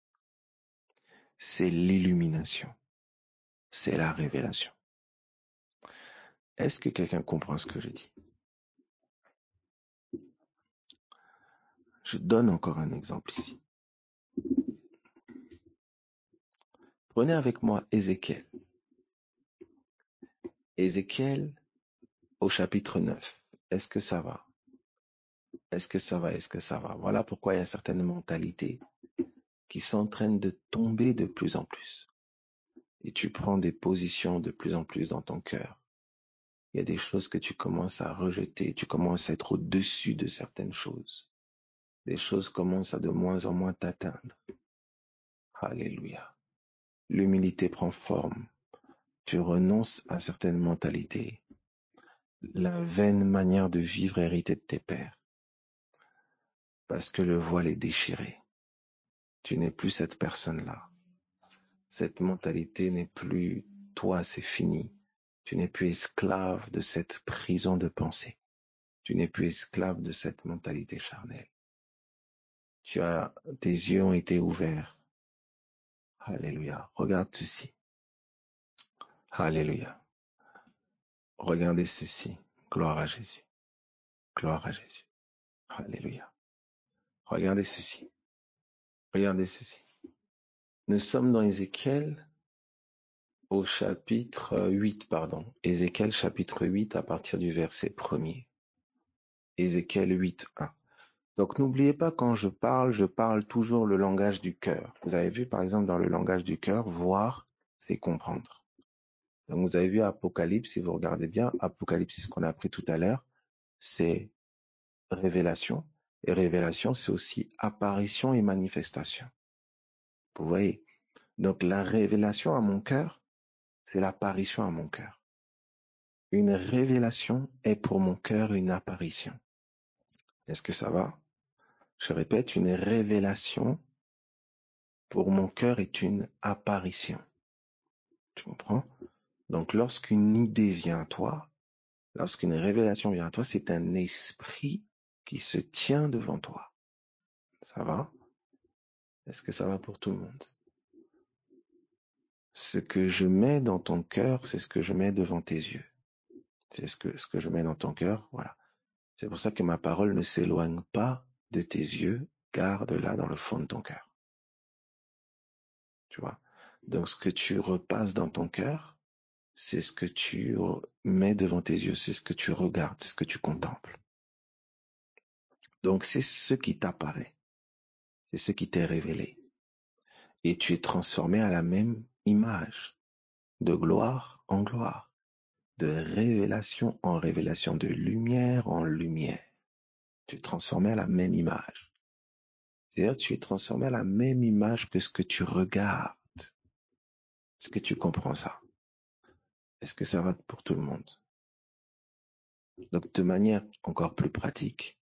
C'est l'illumination, c'est la révélation. Est-ce que quelqu'un comprend ce que je dis? Je donne encore un exemple ici. Prenez avec moi Ézéchiel. Ézéchiel au chapitre 9. Est-ce que ça va? Est-ce que ça va? Est-ce que ça va? Voilà pourquoi il y a certaines mentalités qui sont en train de tomber de plus en plus. Et tu prends des positions de plus en plus dans ton cœur. Il y a des choses que tu commences à rejeter. Tu commences à être au-dessus de certaines choses. Les choses commencent à de moins en moins t'atteindre. Alléluia. L'humilité prend forme. Tu renonces à certaines mentalités. La vaine manière de vivre héritée de tes pères. Parce que le voile est déchiré. Tu n'es plus cette personne-là. Cette mentalité n'est plus toi, c'est fini. Tu n'es plus esclave de cette prison de pensée. Tu n'es plus esclave de cette mentalité charnelle. Tes yeux ont été ouverts. Alléluia. Regarde ceci. Alléluia. Regardez ceci. Gloire à Jésus. Gloire à Jésus. Alléluia. Regardez ceci. Regardez ceci. Nous sommes dans Ézéchiel au chapitre 8, Ézéchiel chapitre 8 à partir du verset 1er. Ézéchiel 8, 1. Donc n'oubliez pas, quand je parle toujours le langage du cœur. Vous avez vu par exemple dans le langage du cœur, voir, c'est comprendre. Donc vous avez vu Apocalypse, si vous regardez bien, Apocalypse, c'est ce qu'on a appris tout à l'heure, c'est révélation. Et révélation, c'est aussi apparition et manifestation. Vous voyez? Donc la révélation à mon cœur, c'est l'apparition à mon cœur. Une révélation est pour mon cœur une apparition. Est-ce que ça va? Je répète, une révélation pour mon cœur est une apparition. Tu comprends? Donc lorsqu'une idée vient à toi, lorsqu'une révélation vient à toi, c'est un esprit qui se tient devant toi. Ça va? Est-ce que ça va pour tout le monde? Ce que je mets dans ton cœur, c'est ce que je mets devant tes yeux. C'est ce que je mets dans ton cœur, voilà. C'est pour ça que ma parole ne s'éloigne pas de tes yeux, garde-la dans le fond de ton cœur. Tu vois? Donc ce que tu repasses dans ton cœur, c'est ce que tu mets devant tes yeux, c'est ce que tu regardes, c'est ce que tu contemples. Donc c'est ce qui t'apparaît, c'est ce qui t'est révélé. Et tu es transformé à la même image, de gloire en gloire, de révélation en révélation, de lumière en lumière. Tu es transformé à la même image. C'est-à-dire tu es transformé à la même image que ce que tu regardes. Est-ce que tu comprends ça? Est-ce que ça va pour tout le monde? Donc de manière encore plus pratique,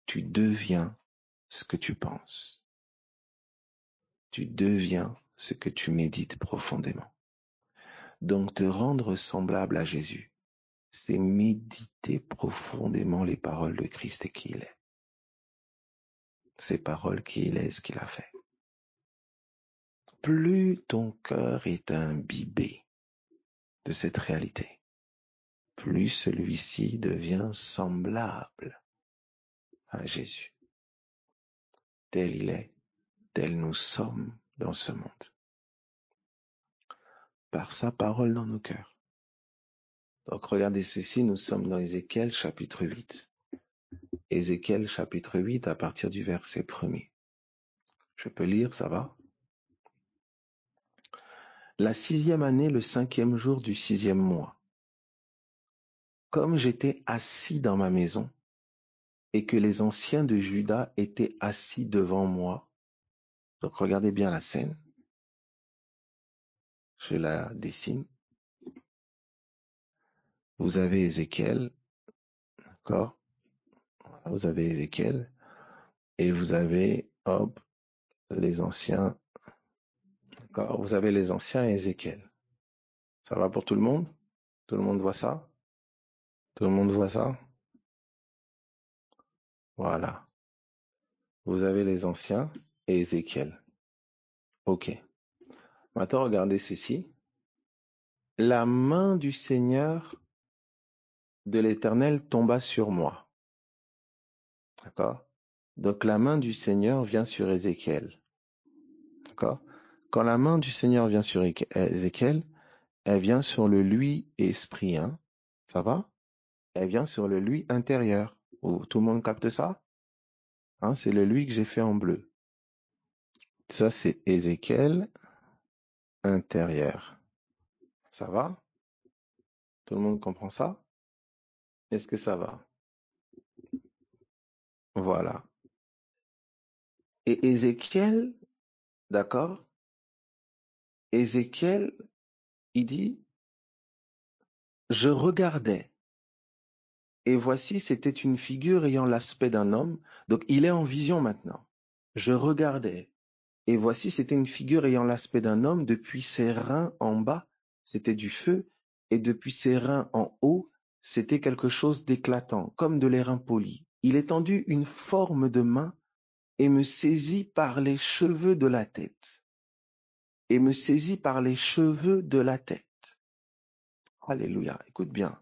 tu deviens ce que tu penses. Tu deviens ce que tu médites profondément. Donc te rendre semblable à Jésus, c'est méditer profondément les paroles de Christ et qui il est. ces paroles qu'il est, ce qu'il a fait. Plus ton cœur est imbibé de cette réalité, plus celui-ci devient semblable à Jésus. Tel il est, tel nous sommes dans ce monde. Par sa parole dans nos cœurs. Donc regardez ceci, nous sommes dans Ézéchiel chapitre 8. Ézéchiel chapitre 8 à partir du verset 1er. Je peux lire, ça va? La 6e année, le 5e jour du 6e mois. Comme j'étais assis dans ma maison, et que les anciens de Juda étaient assis devant moi. Donc regardez bien la scène. Je la dessine. Vous avez Ézéchiel, d'accord? Vous avez Ézéchiel, et vous avez, hop, les anciens, d'accord? Vous avez les anciens et Ézéchiel. Ça va pour tout le monde? Tout le monde voit ça? Tout le monde voit ça? Voilà. Vous avez les anciens et Ézéchiel. Ok. Maintenant, regardez ceci. La main du Seigneur de l'Éternel tomba sur moi. D'accord? Donc la main du Seigneur vient sur Ézéchiel. D'accord? Quand la main du Seigneur vient sur Ézéchiel, elle vient sur le lui esprit. Hein? Ça va? Elle vient sur le lui intérieur. Oh, tout le monde capte ça? Hein, c'est le lui que j'ai fait en bleu. Ça, c'est Ézéchiel intérieur. Ça va? Tout le monde comprend ça? Est-ce que ça va? Voilà. Et Ézéchiel, d'accord? Ézéchiel, il dit, je regardais. Et voici, c'était une figure ayant l'aspect d'un homme. Donc, il est en vision maintenant. Je regardais. Et voici, c'était une figure ayant l'aspect d'un homme. Depuis ses reins en bas, c'était du feu. Et depuis ses reins en haut, c'était quelque chose d'éclatant, comme de l'airain poli. Il étendit une forme de main et me saisit par les cheveux de la tête. Et me saisit par les cheveux de la tête. Alléluia. Écoute bien.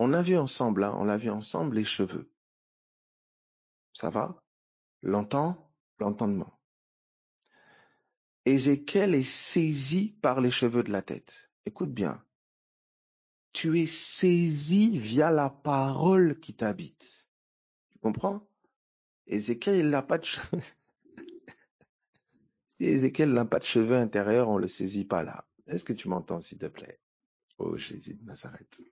On a vu ensemble, hein, on a vu ensemble les cheveux. Ça va? L'entendement. Ézéchiel est saisi par les cheveux de la tête. Écoute bien. Tu es saisi via la parole qui t'habite. Tu comprends? Ézéchiel, il n'a pas de cheveux. Si Ézéchiel n'a pas de cheveux intérieurs, on ne le saisit pas là. Est-ce que tu m'entends, s'il te plaît? Oh, Jésus de Nazareth.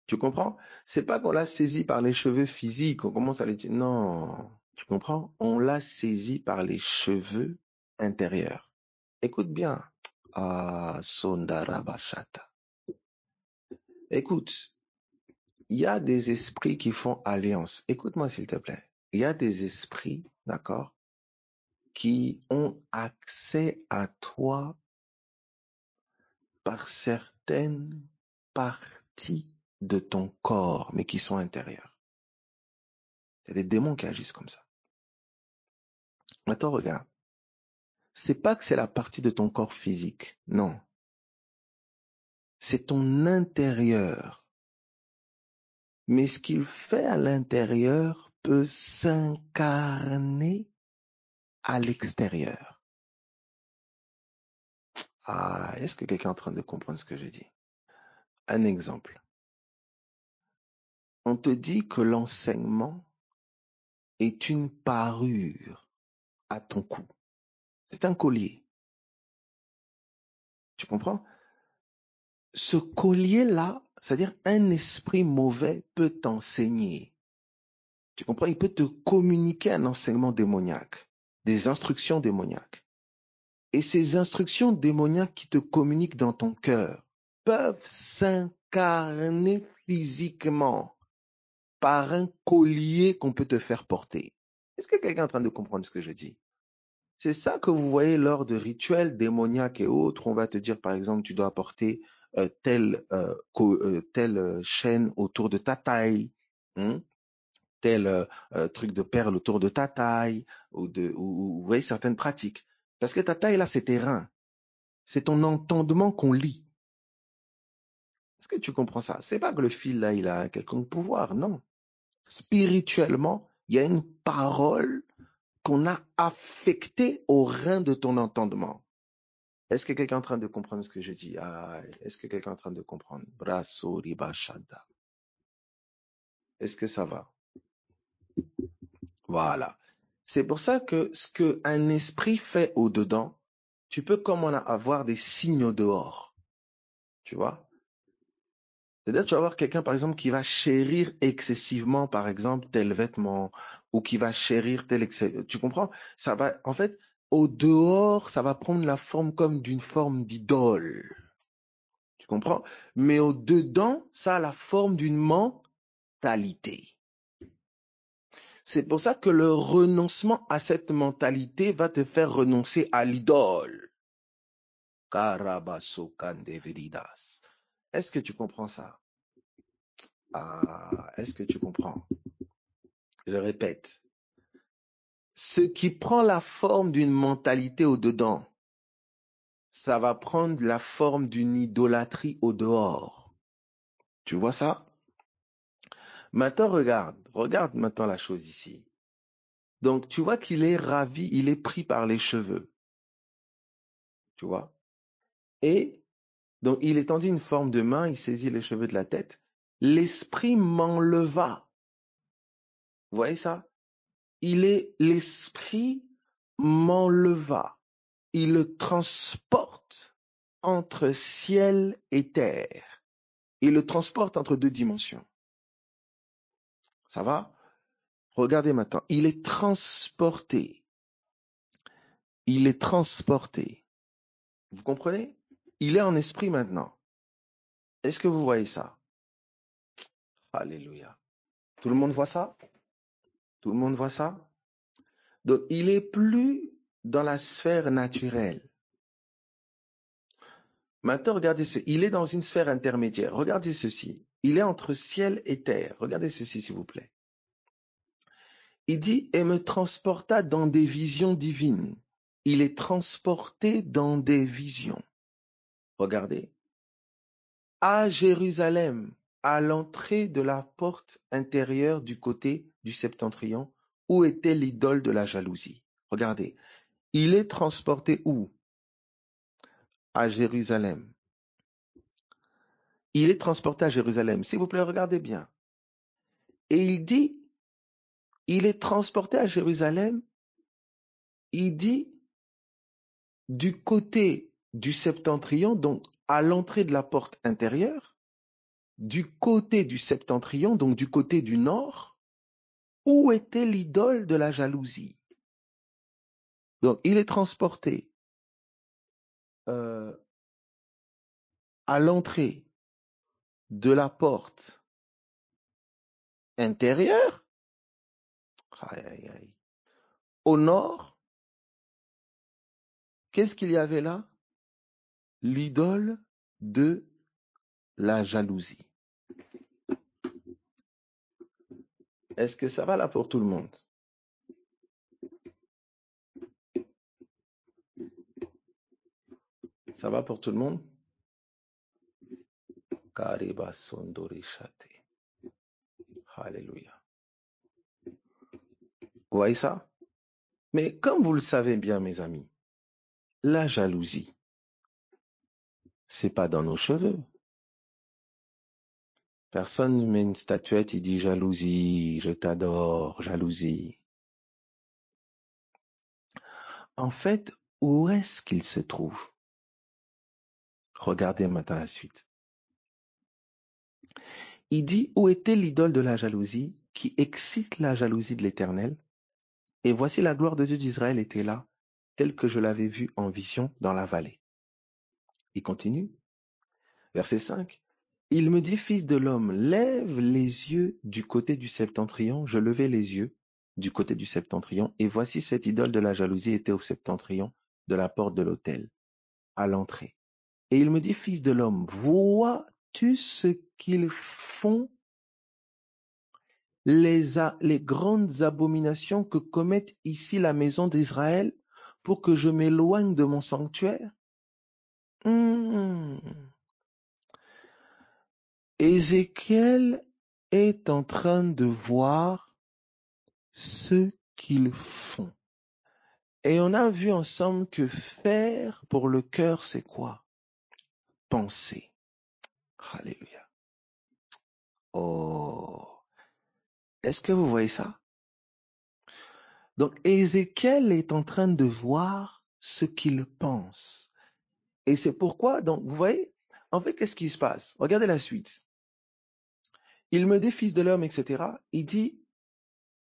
Tu comprends? C'est pas qu'on l'a saisi par les cheveux physiques, on commence à le dire. Non. Tu comprends? On l'a saisi par les cheveux intérieurs. Écoute bien. Ah, Sondarabashata. Écoute, il y a des esprits qui font alliance. Écoute-moi s'il te plaît. Il y a des esprits, d'accord, qui ont accès à toi par certaines parties de ton corps, mais qui sont intérieures. Il y a des démons qui agissent comme ça. Maintenant, regarde. C'est pas que c'est la partie de ton corps physique, non. C'est ton intérieur. Mais ce qu'il fait à l'intérieur peut s'incarner à l'extérieur. Ah, est-ce que quelqu'un est en train de comprendre ce que je dis? Un exemple. On te dit que l'enseignement est une parure à ton cou. C'est un collier. Tu comprends? Ce collier-là, c'est-à-dire un esprit mauvais peut t'enseigner. Tu comprends? Il peut te communiquer un enseignement démoniaque, des instructions démoniaques. Et ces instructions démoniaques qui te communiquent dans ton cœur peuvent s'incarner physiquement par un collier qu'on peut te faire porter. Est-ce que quelqu'un est en train de comprendre ce que je dis? C'est ça que vous voyez lors de rituels démoniaques et autres. On va te dire, par exemple, tu dois porter telle chaîne autour de ta taille, tel truc de perle autour de ta taille, ou vous voyez certaines pratiques. Parce que ta taille, là, c'est tes reins. C'est ton entendement qu'on lit. Est-ce que tu comprends ça? C'est pas que le fil, là, il a un quelconque pouvoir, non. Spirituellement, il y a une parole qu'on a affectée aux reins de ton entendement. Est-ce que quelqu'un est en train de comprendre ce que je dis? Est-ce que quelqu'un est en train de comprendre? Brasso ribashada. Est-ce que ça va? Voilà. C'est pour ça que ce qu'un esprit fait au-dedans, tu peux comme on a avoir des signes au dehors. Tu vois? C'est-à-dire, tu vas avoir quelqu'un, par exemple, qui va chérir excessivement, par exemple, tel vêtement, ou qui va chérir tel excès. Tu comprends? Ça va, en fait, au dehors, ça va prendre la forme comme d'une forme d'idole. Tu comprends? Mais au dedans, ça a la forme d'une mentalité. C'est pour ça que le renoncement à cette mentalité va te faire renoncer à l'idole. Karabaso kandeveridas. Est-ce que tu comprends ça? Est-ce que tu comprends? Je répète. Ce qui prend la forme d'une mentalité au dedans, ça va prendre la forme d'une idolâtrie au dehors. Tu vois ça? Maintenant, regarde maintenant la chose ici. Donc, tu vois qu'il est ravi, il est pris par les cheveux. Tu vois? Et donc, il étendit une forme de main, il saisit les cheveux de la tête. L'esprit m'enleva. Vous voyez ça? L'esprit m'enleva. Il le transporte entre ciel et terre. Il le transporte entre deux dimensions. Ça va? Regardez maintenant. Il est transporté. Il est transporté. Vous comprenez? Il est en esprit maintenant. Est-ce que vous voyez ça? Alléluia. Tout le monde voit ça? Tout le monde voit ça? Donc, il est plus dans la sphère naturelle. Maintenant, regardez ceci. Il est dans une sphère intermédiaire. Regardez ceci. Il est entre ciel et terre. Regardez ceci, s'il vous plaît. Il dit, et me transporta dans des visions divines. Il est transporté dans des visions. Regardez. À Jérusalem, à l'entrée de la porte intérieure du côté du septentrion, où était l'idole de la jalousie. Regardez. Il est transporté où? À Jérusalem. Il est transporté à Jérusalem. S'il vous plaît, regardez bien. Et il dit, il est transporté à Jérusalem. Il dit, du côté du septentrion, donc à l'entrée de la porte intérieure, du côté du septentrion, donc du côté du nord, où était l'idole de la jalousie? Donc, il est transporté à l'entrée de la porte intérieure, aïe, aïe, aïe. Au nord, qu'est-ce qu'il y avait là? L'idole de la jalousie. Est-ce que ça va là pour tout le monde? Ça va pour tout le monde? Kariba sondorishate. Alléluia. Vous voyez ça? Mais comme vous le savez bien, mes amis, la jalousie, c'est pas dans nos cheveux. Personne ne met une statuette, il dit jalousie, je t'adore, jalousie. En fait, où est-ce qu'il se trouve? Regardez maintenant la suite. Il dit, où était l'idole de la jalousie qui excite la jalousie de l'Éternel? Et voici la gloire de Dieu d'Israël était là, telle que je l'avais vue en vision dans la vallée. Il continue. Verset 5. Il me dit, fils de l'homme, lève les yeux du côté du septentrion. Je levai les yeux du côté du septentrion, et voici cette idole de la jalousie était au septentrion de la porte de l'autel, à l'entrée. Et il me dit, fils de l'homme, vois-tu ce qu'ils font les grandes abominations que commettent ici la maison d'Israël pour que je m'éloigne de mon sanctuaire? Ézéchiel est en train de voir ce qu'ils font. Et on a vu ensemble que faire pour le cœur, c'est quoi? Penser. Alléluia. Oh. Est-ce que vous voyez ça? Donc, Ézéchiel est en train de voir ce qu'il pense. Et c'est pourquoi, donc, vous voyez, en fait, qu'est-ce qui se passe? Regardez la suite. Il me dit, fils de l'homme, etc. Il dit,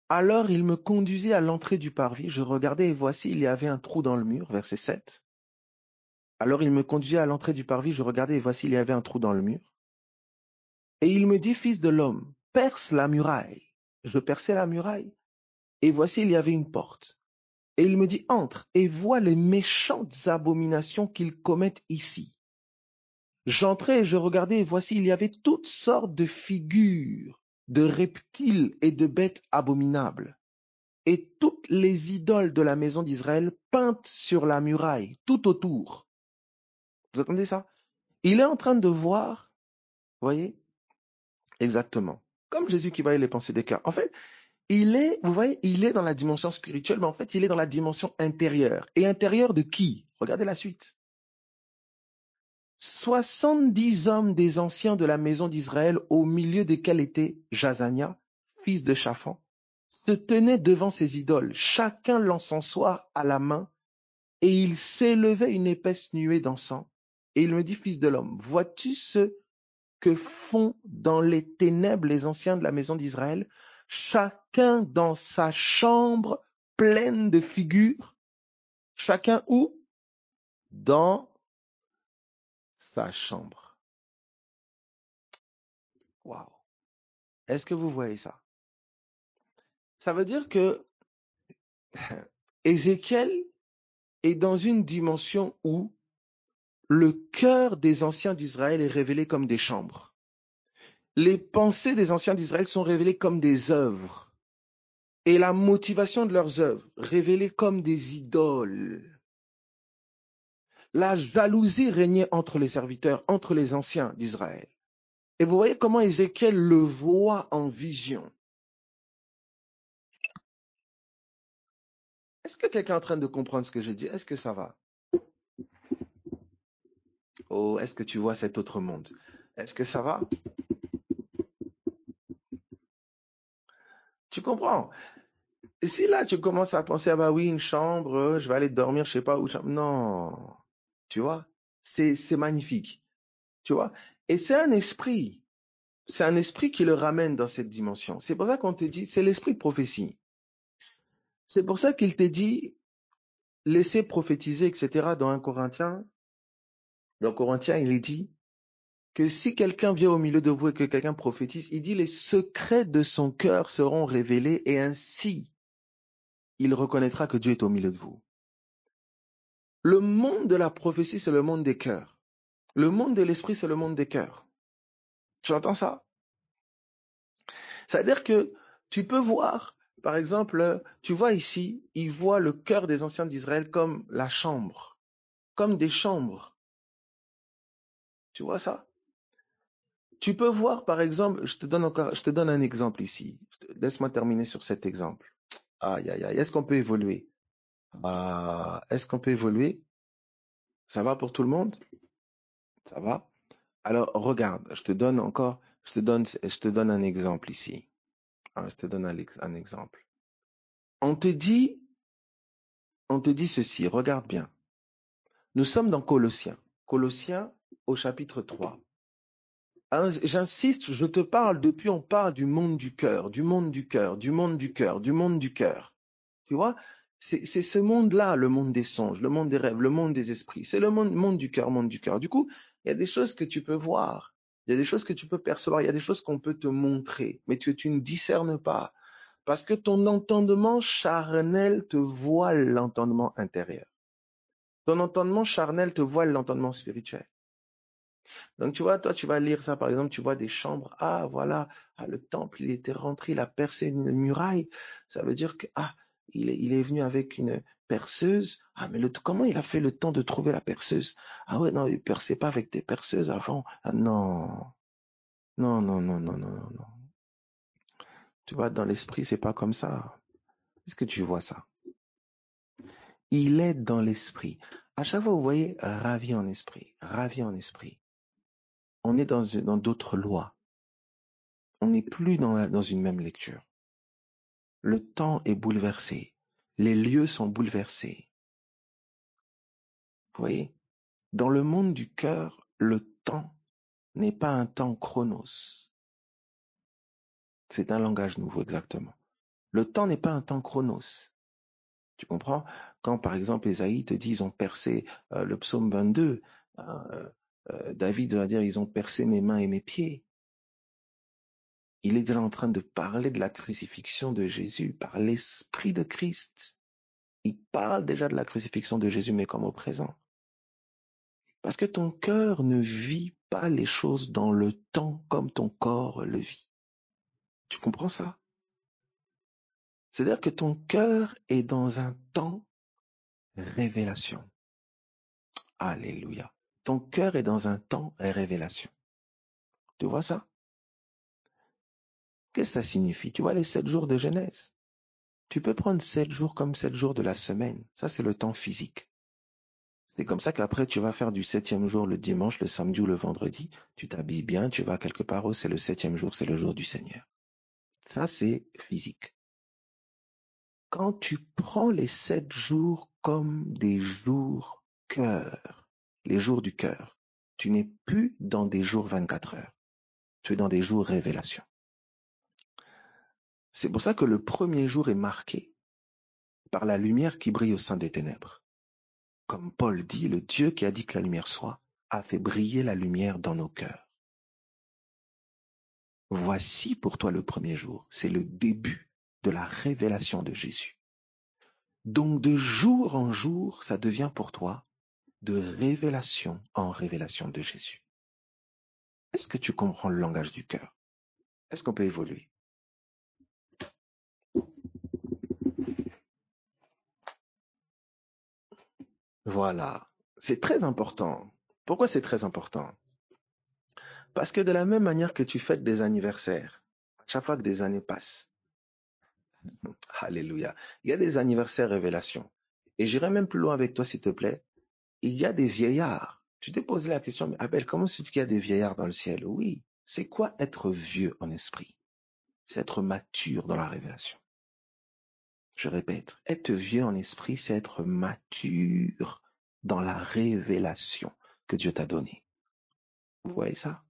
alors il me conduisit à l'entrée du parvis. Je regardais et voici, il y avait un trou dans le mur, verset 7. Alors il me conduisit à l'entrée du parvis. Je regardais et voici, il y avait un trou dans le mur. Et il me dit, fils de l'homme, perce la muraille. Je perçais la muraille. Et voici, il y avait une porte. Et il me dit, entre et vois les méchantes abominations qu'ils commettent ici. J'entrai et je regardais et voici, il y avait toutes sortes de figures, de reptiles et de bêtes abominables. Et toutes les idoles de la maison d'Israël peintes sur la muraille, tout autour. Vous entendez ça? Il est en train de voir, voyez, exactement, comme Jésus qui voyait les pensées des cœurs. En fait, vous voyez, il est dans la dimension spirituelle, mais en fait, il est dans la dimension intérieure. Et intérieure de qui? Regardez la suite. 70 hommes des anciens de la maison d'Israël, au milieu desquels était Jazania, fils de Shaphan, se tenaient devant ces idoles, chacun l'encensoir à la main, et il s'élevait une épaisse nuée d'encens. Et il me dit, fils de l'homme, vois-tu ce que font dans les ténèbres les anciens de la maison d'Israël, chacun dans sa chambre pleine de figures? Chacun où? Dans sa chambre. Waouh! Est-ce que vous voyez ça? Ça veut dire que Ézéchiel est dans une dimension où le cœur des anciens d'Israël est révélé comme des chambres. Les pensées des anciens d'Israël sont révélées comme des œuvres. Et la motivation de leurs œuvres révélée comme des idoles. La jalousie régnait entre les serviteurs, entre les anciens d'Israël. Et vous voyez comment Ézéchiel le voit en vision. Est-ce que quelqu'un est en train de comprendre ce que je dis? Est-ce que ça va? Oh, est-ce que tu vois cet autre monde? Est-ce que ça va? Tu comprends? Et si là, tu commences à penser, ah bah oui, une chambre, je vais aller dormir, je sais pas où. Non, tu vois, c'est magnifique, tu vois. Et c'est un esprit qui le ramène dans cette dimension. C'est pour ça qu'on te dit, c'est l'esprit de prophétie. C'est pour ça qu'il te dit, laissez prophétiser, etc. Dans 1 Corinthiens. Dans Corinthiens, il est dit que si quelqu'un vient au milieu de vous et que quelqu'un prophétise, il dit les secrets de son cœur seront révélés et ainsi, il reconnaîtra que Dieu est au milieu de vous. Le monde de la prophétie, c'est le monde des cœurs. Le monde de l'esprit, c'est le monde des cœurs. Tu entends ça? C'est-à-dire que tu peux voir, par exemple, tu vois ici, il voit le cœur des anciens d'Israël comme la chambre, comme des chambres. Tu vois ça? Tu peux voir, par exemple, je te donne un exemple ici. Laisse-moi terminer sur cet exemple. Aïe, aïe, aïe. Est-ce qu'on peut évoluer? Est-ce qu'on peut évoluer? Ça va pour tout le monde? Ça va? Alors, regarde, je te donne un exemple ici. Je te donne un exemple. On te dit ceci, regarde bien. Nous sommes dans Colossiens. Colossiens au chapitre 3. J'insiste, je te parle depuis, on parle du monde du cœur, du monde du cœur, du monde du cœur, du monde du cœur. Tu vois, c'est ce monde-là, le monde des songes, le monde des rêves, le monde des esprits. C'est le monde du cœur, monde du cœur. Du coup, il y a des choses que tu peux voir, il y a des choses que tu peux percevoir, il y a des choses qu'on peut te montrer, mais que tu ne discernes pas. Parce que ton entendement charnel te voile l'entendement intérieur. Ton entendement charnel te voile l'entendement spirituel. Donc, tu vois, toi, tu vas lire ça, par exemple, tu vois des chambres. Ah, voilà, le temple, il était rentré, il a percé une muraille. Ça veut dire que, il est venu avec une perceuse. Ah, mais comment il a fait le temps de trouver la perceuse? Ah ouais, non, il perçait pas avec des perceuses avant. Ah non, non, non, non, non, non, non, non. Tu vois, dans l'esprit, c'est pas comme ça. Est-ce que tu vois ça? Il est dans l'esprit. À chaque fois, vous voyez, ravi en esprit, ravi en esprit. On est dans d'autres lois. On n'est plus dans une même lecture. Le temps est bouleversé. Les lieux sont bouleversés. Vous voyez? Dans le monde du cœur, le temps n'est pas un temps chronos. C'est un langage nouveau, exactement. Le temps n'est pas un temps chronos. Tu comprends? Quand, par exemple, Ésaïe te dit, ils ont percé le psaume 22, David va dire, ils ont percé mes mains et mes pieds. Il est déjà en train de parler de la crucifixion de Jésus par l'Esprit de Christ. Il parle déjà de la crucifixion de Jésus, mais comme au présent. Parce que ton cœur ne vit pas les choses dans le temps comme ton corps le vit. Tu comprends ça? C'est-à-dire que ton cœur est dans un temps révélation. Alléluia. Ton cœur est dans un temps révélation. Tu vois ça? Qu'est-ce que ça signifie? Tu vois les 7 jours de Genèse? Tu peux prendre 7 jours comme 7 jours de la semaine. Ça, c'est le temps physique. C'est comme ça qu'après, tu vas faire du 7e jour le dimanche, le samedi ou le vendredi. Tu t'habilles bien, tu vas quelque part, c'est le 7e jour, c'est le jour du Seigneur. Ça, c'est physique. Quand tu prends les 7 jours comme des jours cœur, les jours du cœur, tu n'es plus dans des jours 24 heures. Tu es dans des jours révélation. C'est pour ça que le premier jour est marqué par la lumière qui brille au sein des ténèbres. Comme Paul dit, le Dieu qui a dit que la lumière soit, a fait briller la lumière dans nos cœurs. Voici pour toi le premier jour. C'est le début de la révélation de Jésus. Donc de jour en jour, ça devient pour toi de révélation en révélation de Jésus. Est-ce que tu comprends le langage du cœur? Est-ce qu'on peut évoluer? Voilà. C'est très important. Pourquoi c'est très important? Parce que de la même manière que tu fêtes des anniversaires, chaque fois que des années passent, alléluia, il y a des anniversaires révélations. Et j'irai même plus loin avec toi, s'il te plaît. Il y a des vieillards. Tu t'es posé la question, mais Abel, comment c'est qu'il y a des vieillards dans le ciel? Oui. C'est quoi être vieux en esprit? C'est être mature dans la révélation. Je répète, être vieux en esprit, c'est être mature dans la révélation que Dieu t'a donnée. Vous voyez ça?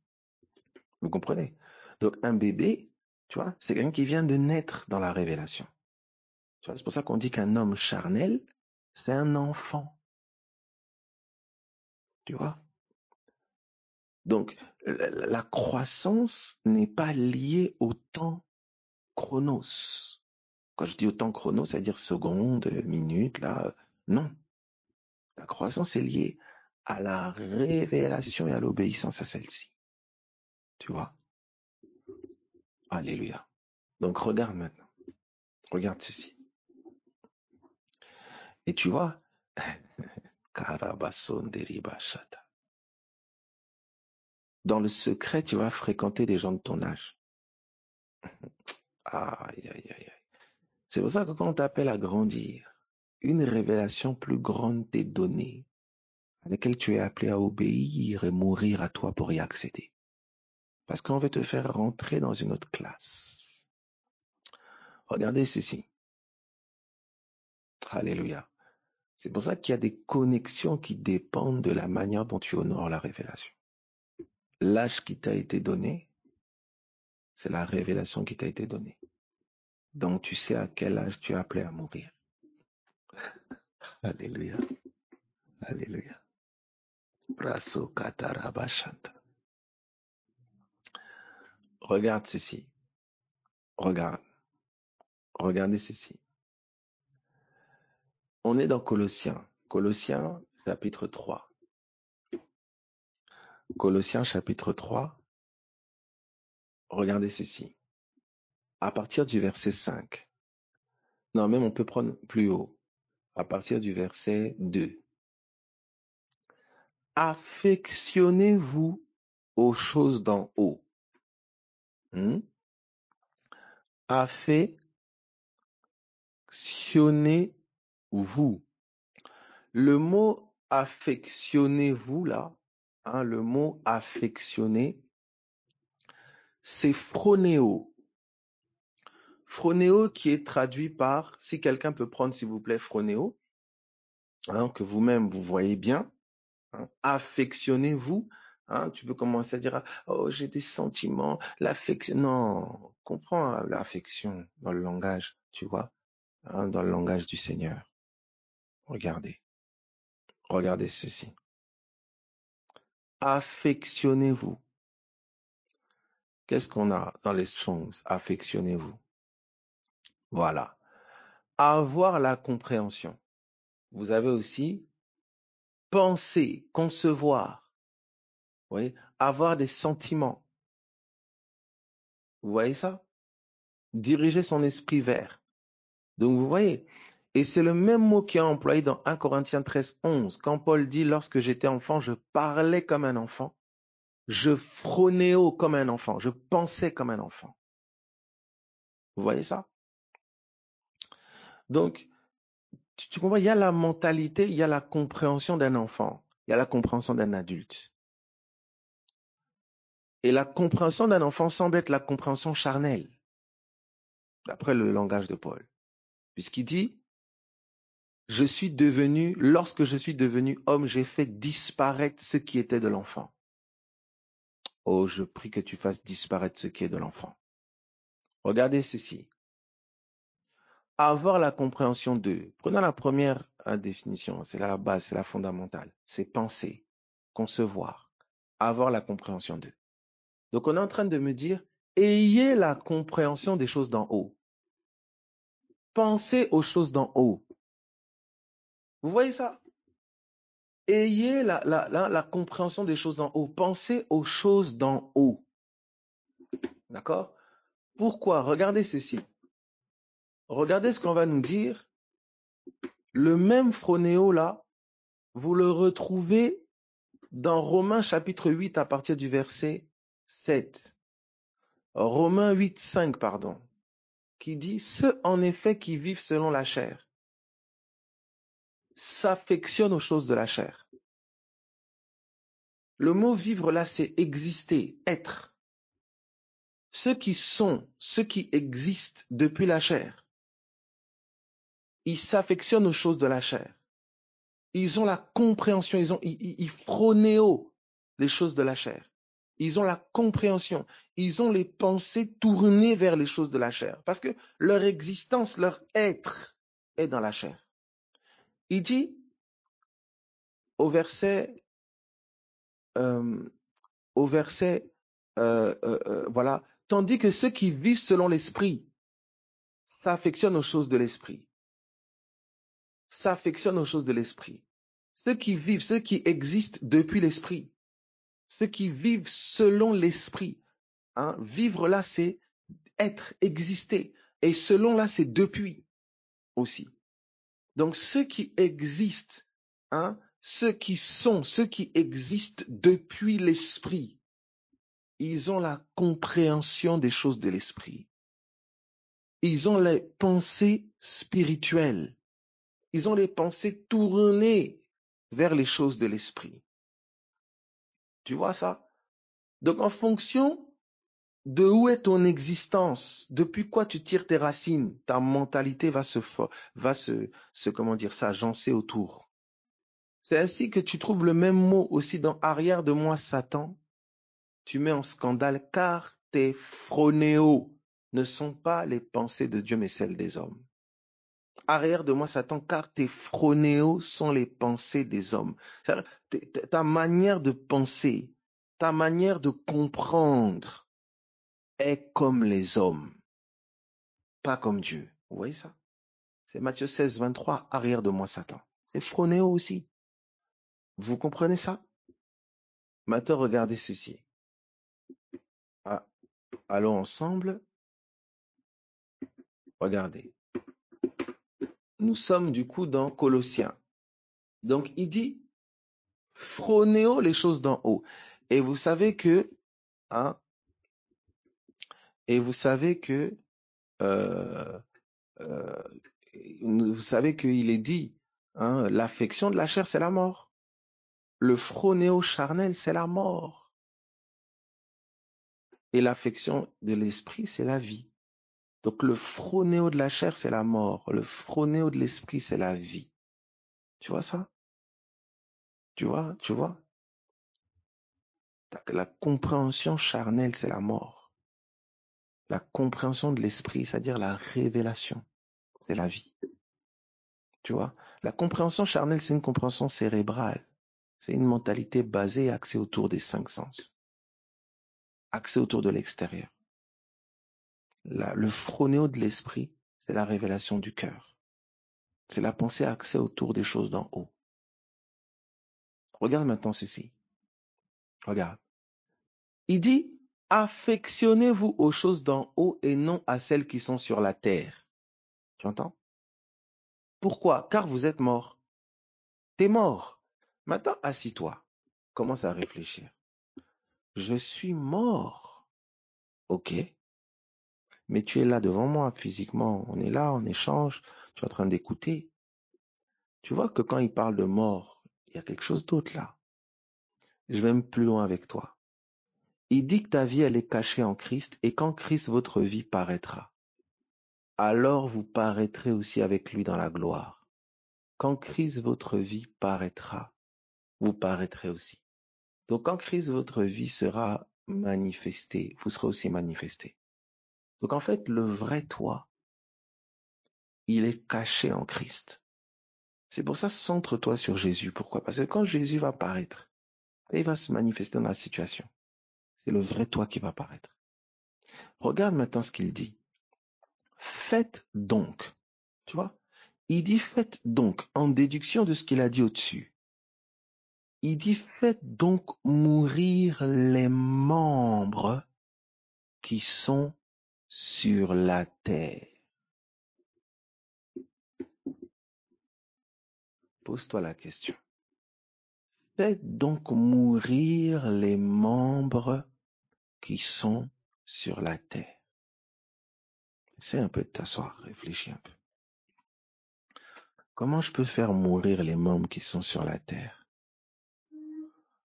Vous comprenez? Donc un bébé, tu vois, c'est quelqu'un qui vient de naître dans la révélation. Tu vois, c'est pour ça qu'on dit qu'un homme charnel, c'est un enfant. Tu vois? Donc la croissance n'est pas liée au temps chronos. Quand je dis au temps chronos, c'est-à-dire secondes, minutes, là, non. La croissance est liée à la révélation et à l'obéissance à celle-ci. Tu vois? Alléluia. Donc regarde maintenant. Regarde ceci. Et tu vois, dans le secret, tu vas fréquenter des gens de ton âge. Aïe, aïe, aïe. C'est pour ça que quand on t'appelle à grandir, une révélation plus grande t'est donnée, à laquelle tu es appelé à obéir et mourir à toi pour y accéder. Parce qu'on veut te faire rentrer dans une autre classe. Regardez ceci. Alléluia. C'est pour ça qu'il y a des connexions qui dépendent de la manière dont tu honores la révélation. L'âge qui t'a été donné, c'est la révélation qui t'a été donnée. Donc tu sais à quel âge tu es appelé à mourir. Alléluia. Alléluia. Brasso katarabashanta. Regarde ceci. Regardez ceci. On est dans Colossiens. Colossiens, chapitre 3. Colossiens chapitre 3, regardez ceci. À partir du verset 5. Non, même on peut prendre plus haut. À partir du verset 2. Affectionnez-vous aux choses d'en haut. Affectionnez-vous. Le mot affectionnez-vous là, le mot affectionner, c'est phronéo. Phronéo qui est traduit par, si quelqu'un peut prendre s'il vous plaît phronéo, que vous-même vous voyez bien, affectionnez-vous. Tu peux commencer à dire, oh j'ai des sentiments, l'affection. Non, comprends l'affection dans le langage, tu vois, dans le langage du Seigneur. Regardez ceci. Affectionnez-vous. Qu'est-ce qu'on a dans les Strongs? Affectionnez-vous. Voilà. Avoir la compréhension. Vous avez aussi penser, concevoir. Vous voyez? Avoir des sentiments. Vous voyez ça? Diriger son esprit vers. Donc vous voyez. Et c'est le même mot qui est employé dans 1 Corinthiens 13, 11. Quand Paul dit, lorsque j'étais enfant, je parlais comme un enfant. Je phronéo comme un enfant. Je pensais comme un enfant. Vous voyez ça? Donc, tu comprends, il y a la mentalité, il y a la compréhension d'un enfant, il y a la compréhension d'un adulte. Et la compréhension d'un enfant semble être la compréhension charnelle, d'après le langage de Paul. Puisqu'il dit, lorsque je suis devenu homme, j'ai fait disparaître ce qui était de l'enfant. Oh, je prie que tu fasses disparaître ce qui est de l'enfant. Regardez ceci. Avoir la compréhension de, prenons la première définition, c'est la base, c'est la fondamentale. C'est penser, concevoir, avoir la compréhension de. Donc on est en train de me dire, ayez la compréhension des choses d'en haut. Pensez aux choses d'en haut. Vous voyez ça? Ayez la compréhension des choses d'en haut. Pensez aux choses d'en haut. D'accord? Pourquoi? Regardez ceci. Regardez ce qu'on va nous dire. Le même phronéo là, vous le retrouvez dans Romains chapitre 8 à partir du verset 7. Romains 8, 5, pardon. Qui dit, ceux en effet qui vivent selon la chair s'affectionnent aux choses de la chair. Le mot vivre là, c'est exister, être. Ceux qui sont, ceux qui existent depuis la chair, ils s'affectionnent aux choses de la chair. Ils ont la compréhension, ils phronéo les choses de la chair. Ils ont la compréhension, ils ont les pensées tournées vers les choses de la chair. Parce que leur existence, leur être est dans la chair. Il dit au verset, voilà, tandis que ceux qui vivent selon l'esprit s'affectionnent aux choses de l'esprit. S'affectionnent aux choses de l'esprit. Ceux qui vivent, ceux qui existent depuis l'esprit, ceux qui vivent selon l'esprit. Vivre là, c'est être, exister. Et selon là, c'est depuis aussi. Donc ceux qui existent, ceux qui sont, ceux qui existent depuis l'esprit, ils ont la compréhension des choses de l'esprit. Ils ont les pensées spirituelles. Ils ont les pensées tournées vers les choses de l'esprit. Tu vois ça? Donc en fonction de où est ton existence, depuis quoi tu tires tes racines, ta mentalité va s'agencer autour. C'est ainsi que tu trouves le même mot aussi dans arrière de moi Satan. Tu mets en scandale car tes phronéos ne sont pas les pensées de Dieu mais celles des hommes. Arrière de moi Satan car tes phronéos sont les pensées des hommes. Ta manière de penser, ta manière de comprendre est comme les hommes, pas comme Dieu. Vous voyez ça? C'est Matthieu 16, 23, arrière de moi Satan. C'est phronéo aussi. Vous comprenez ça? Maintenant, regardez ceci. Ah, allons ensemble. Regardez. Nous sommes du coup dans Colossiens. Donc, il dit, phronéo les choses d'en haut. Et vous savez que, hein, vous savez qu'il est dit, hein, l'affection de la chair, c'est la mort. Le phronéo charnel, c'est la mort. Et l'affection de l'esprit, c'est la vie. Donc le phronéo de la chair, c'est la mort. Le phronéo de l'esprit, c'est la vie. Tu vois ça? Tu vois? La compréhension charnelle, c'est la mort. La compréhension de l'esprit, c'est-à-dire la révélation, c'est la vie. Tu vois? La compréhension charnelle, c'est une compréhension cérébrale. C'est une mentalité basée et axée autour des 5 sens. Axée autour de l'extérieur. Le phronéo de l'esprit, c'est la révélation du cœur. C'est la pensée axée autour des choses d'en haut. Regarde maintenant ceci. Regarde. Il dit, affectionnez-vous aux choses d'en haut et non à celles qui sont sur la terre. Tu entends? Pourquoi? Car vous êtes mort. T'es mort. Maintenant, assis-toi. Commence à réfléchir. Je suis mort. Ok. Mais tu es là devant moi physiquement. On est là, on échange. Tu es en train d'écouter. Tu vois que quand il parle de mort, il y a quelque chose d'autre là. Je vais même plus loin avec toi. Il dit que ta vie, elle est cachée en Christ et quand Christ, votre vie, paraîtra, alors vous paraîtrez aussi avec lui dans la gloire. Quand Christ, votre vie, paraîtra, vous paraîtrez aussi. Donc quand Christ, votre vie, sera manifesté, vous serez aussi manifesté. Donc en fait, le vrai toi, il est caché en Christ. C'est pour ça, centre-toi sur Jésus. Pourquoi? Parce que quand Jésus va paraître, il va se manifester dans la situation. C'est le vrai toi qui va paraître. Regarde maintenant ce qu'il dit. Faites donc. Tu vois? Il dit faites donc, en déduction de ce qu'il a dit au-dessus. Il dit faites donc mourir les membres qui sont sur la terre. Pose-toi la question. Faites donc mourir les membres qui sont sur la terre. Essaie un peu de t'asseoir, réfléchis un peu. Comment je peux faire mourir les membres qui sont sur la terre?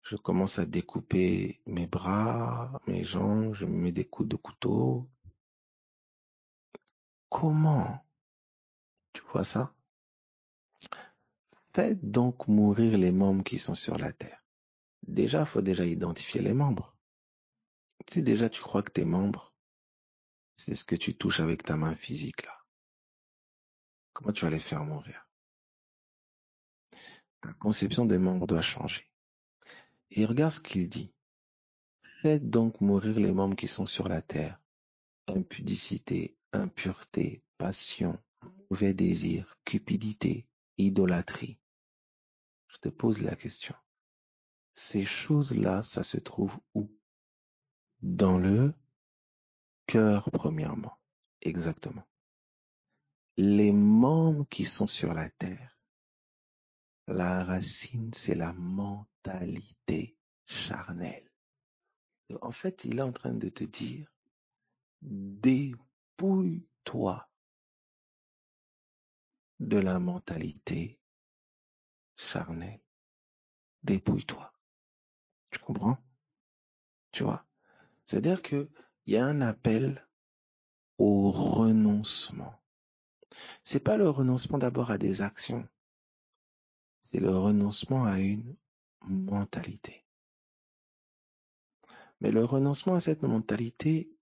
Je commence à découper mes bras, mes jambes, je me mets des coups de couteau. Comment? Tu vois ça? Faites donc mourir les membres qui sont sur la terre. Déjà, il faut déjà identifier les membres. Si déjà tu crois que tes membres, c'est ce que tu touches avec ta main physique là, comment tu vas les faire mourir? Ta conception des membres doit changer. Et regarde ce qu'il dit. Faites donc mourir les membres qui sont sur la terre. Impudicité, impureté, passion, mauvais désir, cupidité, idolâtrie. Je te pose la question. Ces choses-là, ça se trouve où? Dans le cœur, premièrement. Exactement. Les membres qui sont sur la terre, la racine, c'est la mentalité charnelle. En fait, il est en train de te dire, dépouille-toi de la mentalité charnelle. Dépouille-toi. Tu comprends? Tu vois? C'est-à-dire que il y a un appel au renoncement. C'est pas le renoncement d'abord à des actions, c'est le renoncement à une mentalité. Mais le renoncement à cette mentalité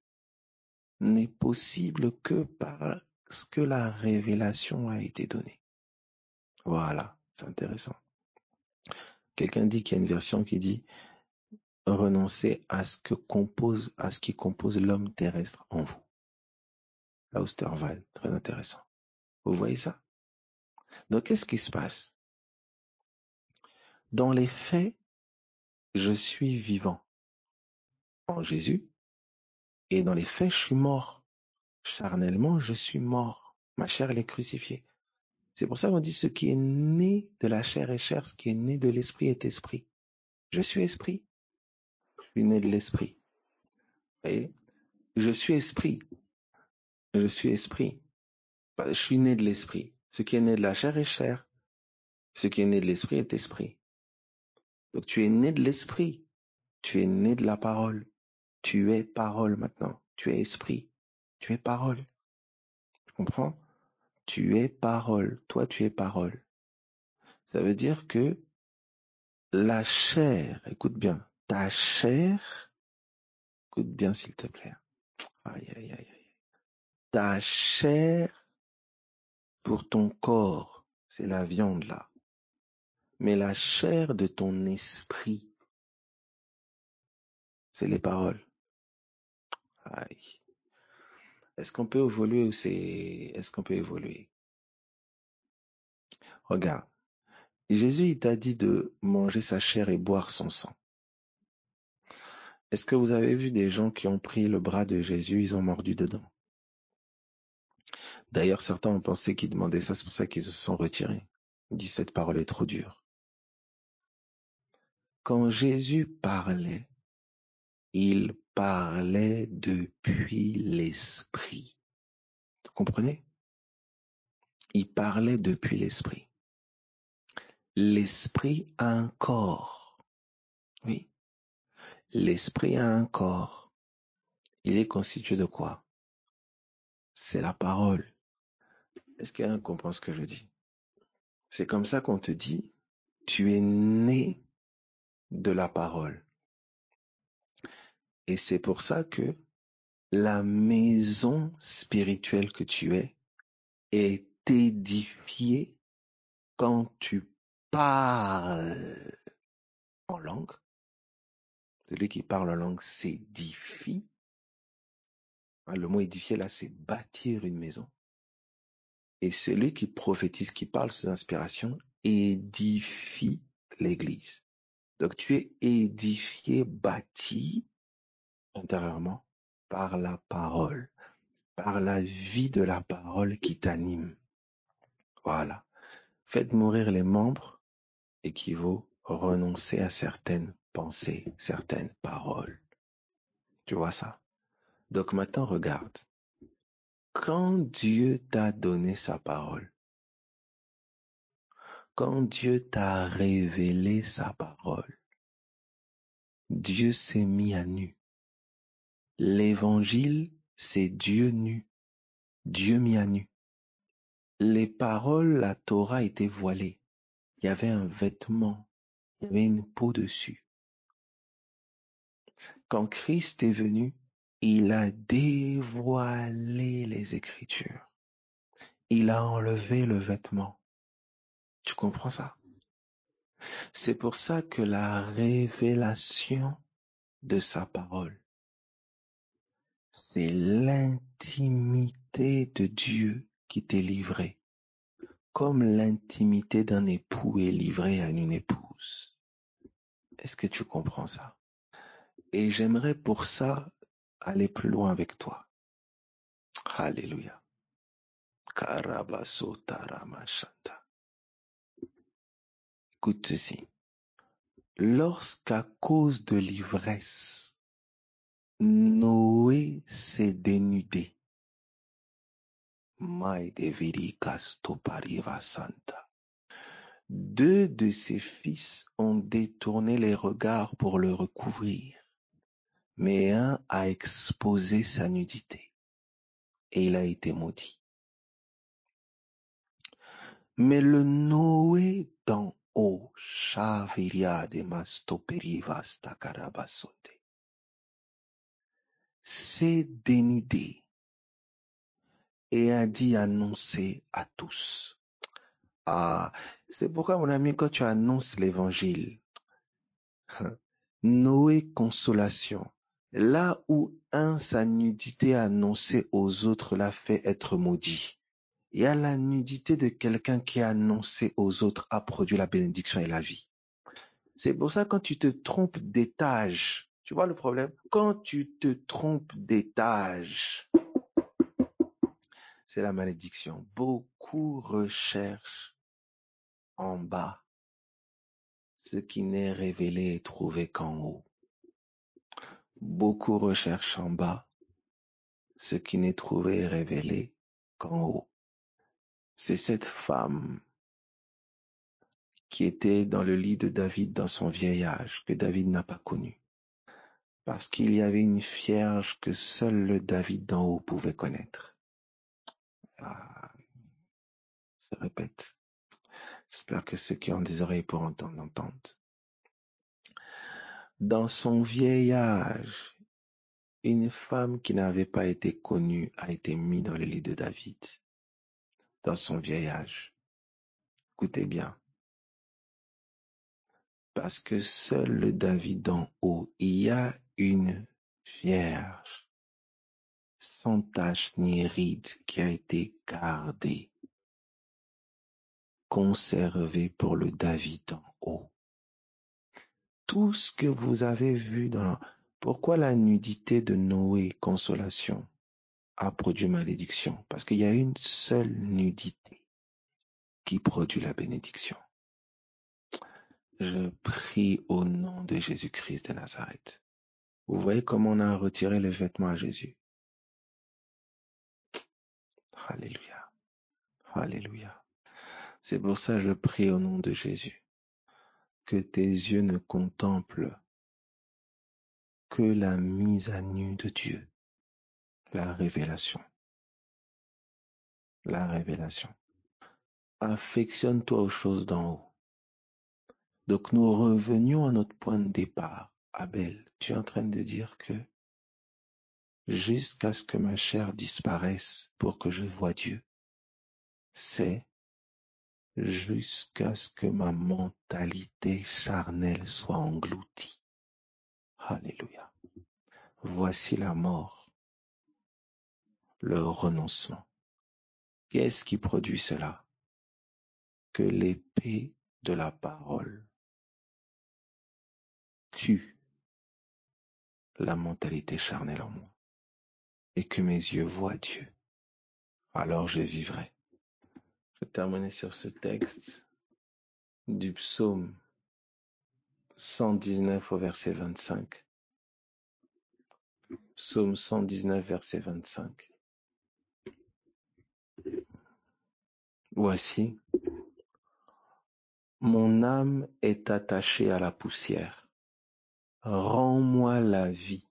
n'est possible que parce que la révélation a été donnée. Voilà, c'est intéressant. Quelqu'un dit qu'il y a une version qui dit renoncer à ce qui compose l'homme terrestre en vous. La Osterwald, très intéressant. Vous voyez ça? Donc, qu'est-ce qui se passe? Dans les faits, je suis vivant en Jésus et dans les faits, je suis mort. Charnellement, je suis mort. Ma chair, elle est crucifiée. C'est pour ça qu'on dit ce qui est né de la chair est chair, ce qui est né de l'esprit est esprit. Je suis esprit. Je suis né de l'esprit. Vous voyez? Je suis esprit. Je suis esprit. Je suis né de l'esprit. Ce qui est né de la chair est chair. Ce qui est né de l'esprit est esprit. Donc tu es né de l'esprit. Tu es né de la parole. Tu es parole maintenant. Tu es esprit. Tu es parole. Tu comprends? Tu es parole. Toi, tu es parole. Ça veut dire que la chair, écoute bien, ta chair, écoute bien s'il te plaît. Aïe, aïe, aïe, aïe. Ta chair pour ton corps, c'est la viande là. Mais la chair de ton esprit, c'est les paroles. Aïe. Est-ce qu'on peut évoluer ou est-ce qu'on peut évoluer? Regarde. Jésus, il t'a dit de manger sa chair et boire son sang. Est-ce que vous avez vu des gens qui ont pris le bras de Jésus, ils ont mordu dedans? D'ailleurs, certains ont pensé qu'il demandait ça, c'est pour ça qu'ils se sont retirés. Ils disent cette parole est trop dure. Quand Jésus parlait, il parlait depuis l'esprit. Vous comprenez? Il parlait depuis l'esprit. L'esprit a un corps. Oui. L'esprit a un corps. Il est constitué de quoi? C'est la parole. Est-ce qu'il y a un qui comprend ce que je dis? C'est comme ça qu'on te dit, tu es né de la parole. Et c'est pour ça que la maison spirituelle que tu es est édifiée quand tu parles en langue. Celui qui parle en langue s'édifie. Le mot édifier là, c'est bâtir une maison. Et celui qui prophétise, qui parle sous inspiration, édifie l'église. Donc tu es édifié, bâti intérieurement par la parole, par la vie de la parole qui t'anime. Voilà. Faites mourir les membres équivaut renoncer à certaines pensées, certaines paroles. Tu vois ça? Donc maintenant, regarde. Quand Dieu t'a donné sa parole, quand Dieu t'a révélé sa parole, Dieu s'est mis à nu. L'évangile, c'est Dieu nu, Dieu mis à nu. Les paroles, la Torah était voilée. Il y avait un vêtement, il y avait une peau dessus. Quand Christ est venu, il a dévoilé les Écritures. Il a enlevé le vêtement. Tu comprends ça? C'est pour ça que la révélation de sa parole, c'est l'intimité de Dieu qui t'est livrée, comme l'intimité d'un époux est livrée à une épouse. Est-ce que tu comprends ça? Et j'aimerais pour ça aller plus loin avec toi. Alléluia. Karabasotaramashanta. Écoute ceci. Lorsqu'à cause de l'ivresse, Noé s'est dénudé. Deux de ses fils ont détourné les regards pour le recouvrir, mais un a exposé sa nudité et il a été maudit. Mais le Noé d'en haut, s'est dénudé et a dit annoncer à tous. C'est pourquoi, mon ami, quand tu annonces l'évangile, Noé consolation, là où un sa nudité annoncée aux autres l'a fait être maudit, il y a la nudité de quelqu'un qui a annoncé aux autres a produit la bénédiction et la vie. C'est pour ça, quand tu te trompes d'étage, tu vois le problème? Quand tu te trompes d'étage, c'est la malédiction. Beaucoup recherchent en bas ce qui n'est révélé et trouvé qu'en haut. Beaucoup recherchent en bas ce qui n'est trouvé et révélé qu'en haut. C'est cette femme qui était dans le lit de David dans son vieil âge, que David n'a pas connue. Parce qu'il y avait une vierge que seul le David d'en haut pouvait connaître. Ah, je répète. J'espère que ceux qui ont des oreilles pour entendre, entendent. Dans son vieil âge, une femme qui n'avait pas été connue a été mise dans le lit de David. Dans son vieil âge. Écoutez bien. Parce que seul le David d'en haut, il y a une vierge sans tache ni ride qui a été gardée, conservée pour le David d'en haut. Tout ce que vous avez vu dans... Pourquoi la nudité de Noé, consolation, a produit malédiction? Parce qu'il y a une seule nudité qui produit la bénédiction. Je prie au nom de Jésus-Christ de Nazareth. Vous voyez comment on a retiré le vêtement à Jésus? Alléluia. Alléluia. C'est pour ça que je prie au nom de Jésus que tes yeux ne contemplent que la mise à nu de Dieu, la révélation. La révélation. Affectionne-toi aux choses d'en haut. Donc nous revenions à notre point de départ. Abel, tu es en train de dire que jusqu'à ce que ma chair disparaisse pour que je voie Dieu, c'est jusqu'à ce que ma mentalité charnelle soit engloutie. Alléluia. Voici la mort, le renoncement. Qu'est-ce qui produit cela? Que l'épée de la parole tue la mentalité charnelle en moi et que mes yeux voient Dieu. Alors je vivrai. Je vais terminer sur ce texte du psaume 119 au verset 25. Psaume 119, verset 25. Voici, mon âme est attachée à la poussière. Rends-moi la vie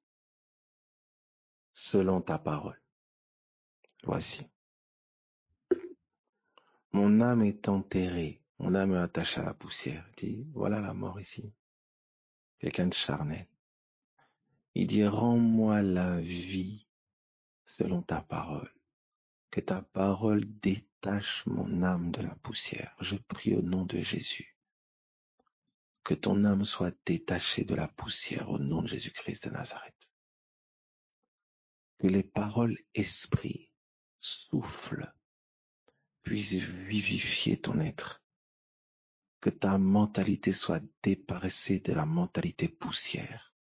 selon ta parole. Voici. Mon âme est enterrée, mon âme est attachée à la poussière. Il dit, voilà la mort ici. Quelqu'un de charnel. Il dit, rends-moi la vie selon ta parole. Que ta parole détache mon âme de la poussière. Je prie au nom de Jésus. Que ton âme soit détachée de la poussière au nom de Jésus-Christ de Nazareth. Que les paroles esprit, souffle, puissent vivifier ton être. Que ta mentalité soit débarrassée de la mentalité poussière,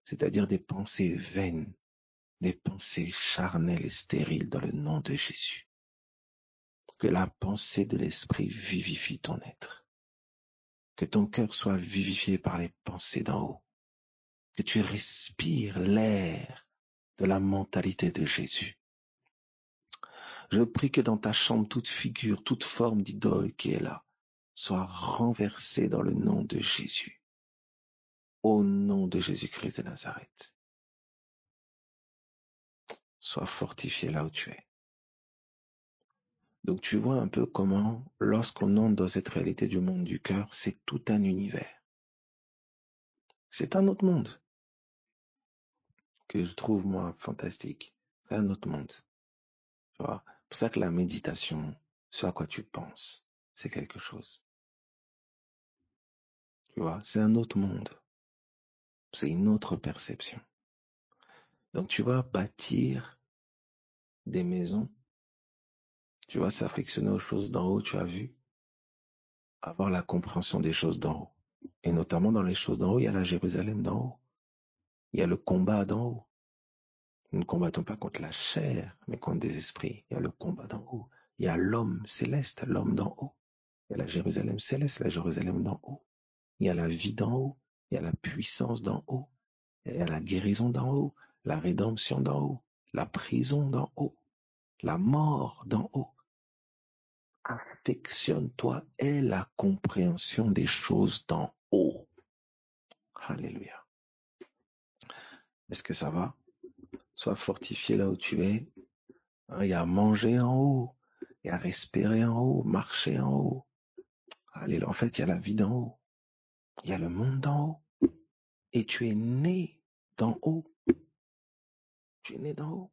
c'est-à-dire des pensées vaines, des pensées charnelles et stériles dans le nom de Jésus. Que la pensée de l'esprit vivifie ton être. Que ton cœur soit vivifié par les pensées d'en haut. Que tu respires l'air de la mentalité de Jésus. Je prie que dans ta chambre, toute figure, toute forme d'idole qui est là, soit renversée dans le nom de Jésus. Au nom de Jésus-Christ de Nazareth. Sois fortifié là où tu es. Donc tu vois un peu comment, lorsqu'on entre dans cette réalité du monde du cœur, c'est tout un univers. C'est un autre monde que je trouve, moi, fantastique. C'est un autre monde. Tu vois, c'est pour ça que la méditation, ce à quoi tu penses, c'est quelque chose. Tu vois, c'est un autre monde. C'est une autre perception. Donc tu vas bâtir des maisons. Tu vas s'affectionner aux choses d'en haut, tu as vu. Avoir la compréhension des choses d'en haut. Et notamment dans les choses d'en haut, il y a la Jérusalem d'en haut. Il y a le combat d'en haut. Nous ne combattons pas contre la chair, mais contre des esprits. Il y a le combat d'en haut. Il y a l'homme céleste, l'homme d'en haut. Il y a la Jérusalem céleste, la Jérusalem d'en haut. Il y a la vie d'en haut. Il y a la puissance d'en haut. Il y a la guérison d'en haut. La rédemption d'en haut. La prison d'en haut. La mort d'en haut. Affectionne-toi et la compréhension des choses d'en haut. Alléluia. Est-ce que ça va? Sois fortifié là où tu es. Il y a manger en haut. Il y a respirer en haut. Marcher en haut. Alléluia. En fait, il y a la vie d'en haut. Il y a le monde d'en haut. Et tu es né d'en haut. Tu es né d'en haut.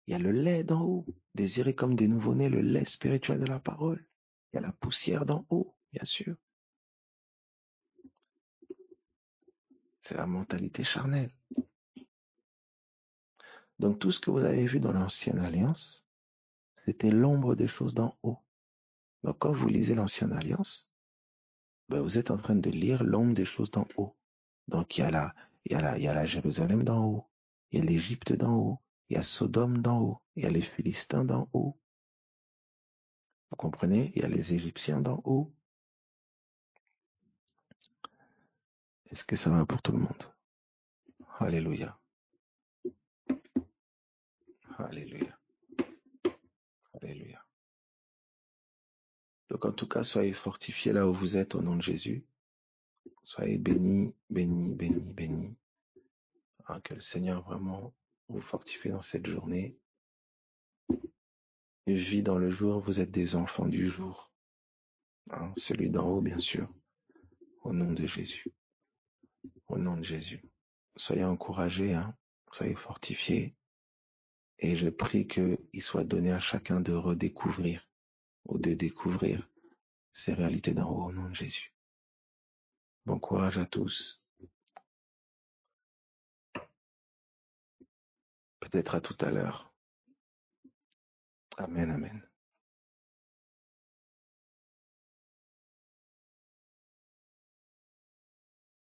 Il y a le lait d'en haut. Désiré comme des nouveau-nés, le lait spirituel de la parole. Il y a la poussière d'en haut, bien sûr. C'est la mentalité charnelle. Donc tout ce que vous avez vu dans l'ancienne alliance, c'était l'ombre des choses d'en haut. Donc quand vous lisez l'ancienne alliance, vous êtes en train de lire l'ombre des choses d'en haut. Donc il y a la Jérusalem d'en haut, il y a l'Égypte d'en haut, il y a Sodome d'en haut, il y a les Philistins d'en haut. Vous comprenez? Il y a les Égyptiens d'en haut. Est-ce que ça va pour tout le monde? Alléluia. Alléluia. Alléluia. Donc en tout cas, soyez fortifiés là où vous êtes au nom de Jésus. Soyez bénis, bénis, bénis, bénis. Que le Seigneur vraiment vous fortifie dans cette journée. Vie dans le jour, vous êtes des enfants du jour. Celui d'en haut, bien sûr. Au nom de Jésus. Au nom de Jésus. Soyez encouragés, soyez fortifiés. Et je prie qu'il soit donné à chacun de redécouvrir ou de découvrir ces réalités d'en haut au nom de Jésus. Bon courage à tous. Peut-être à tout à l'heure. Amen, amen.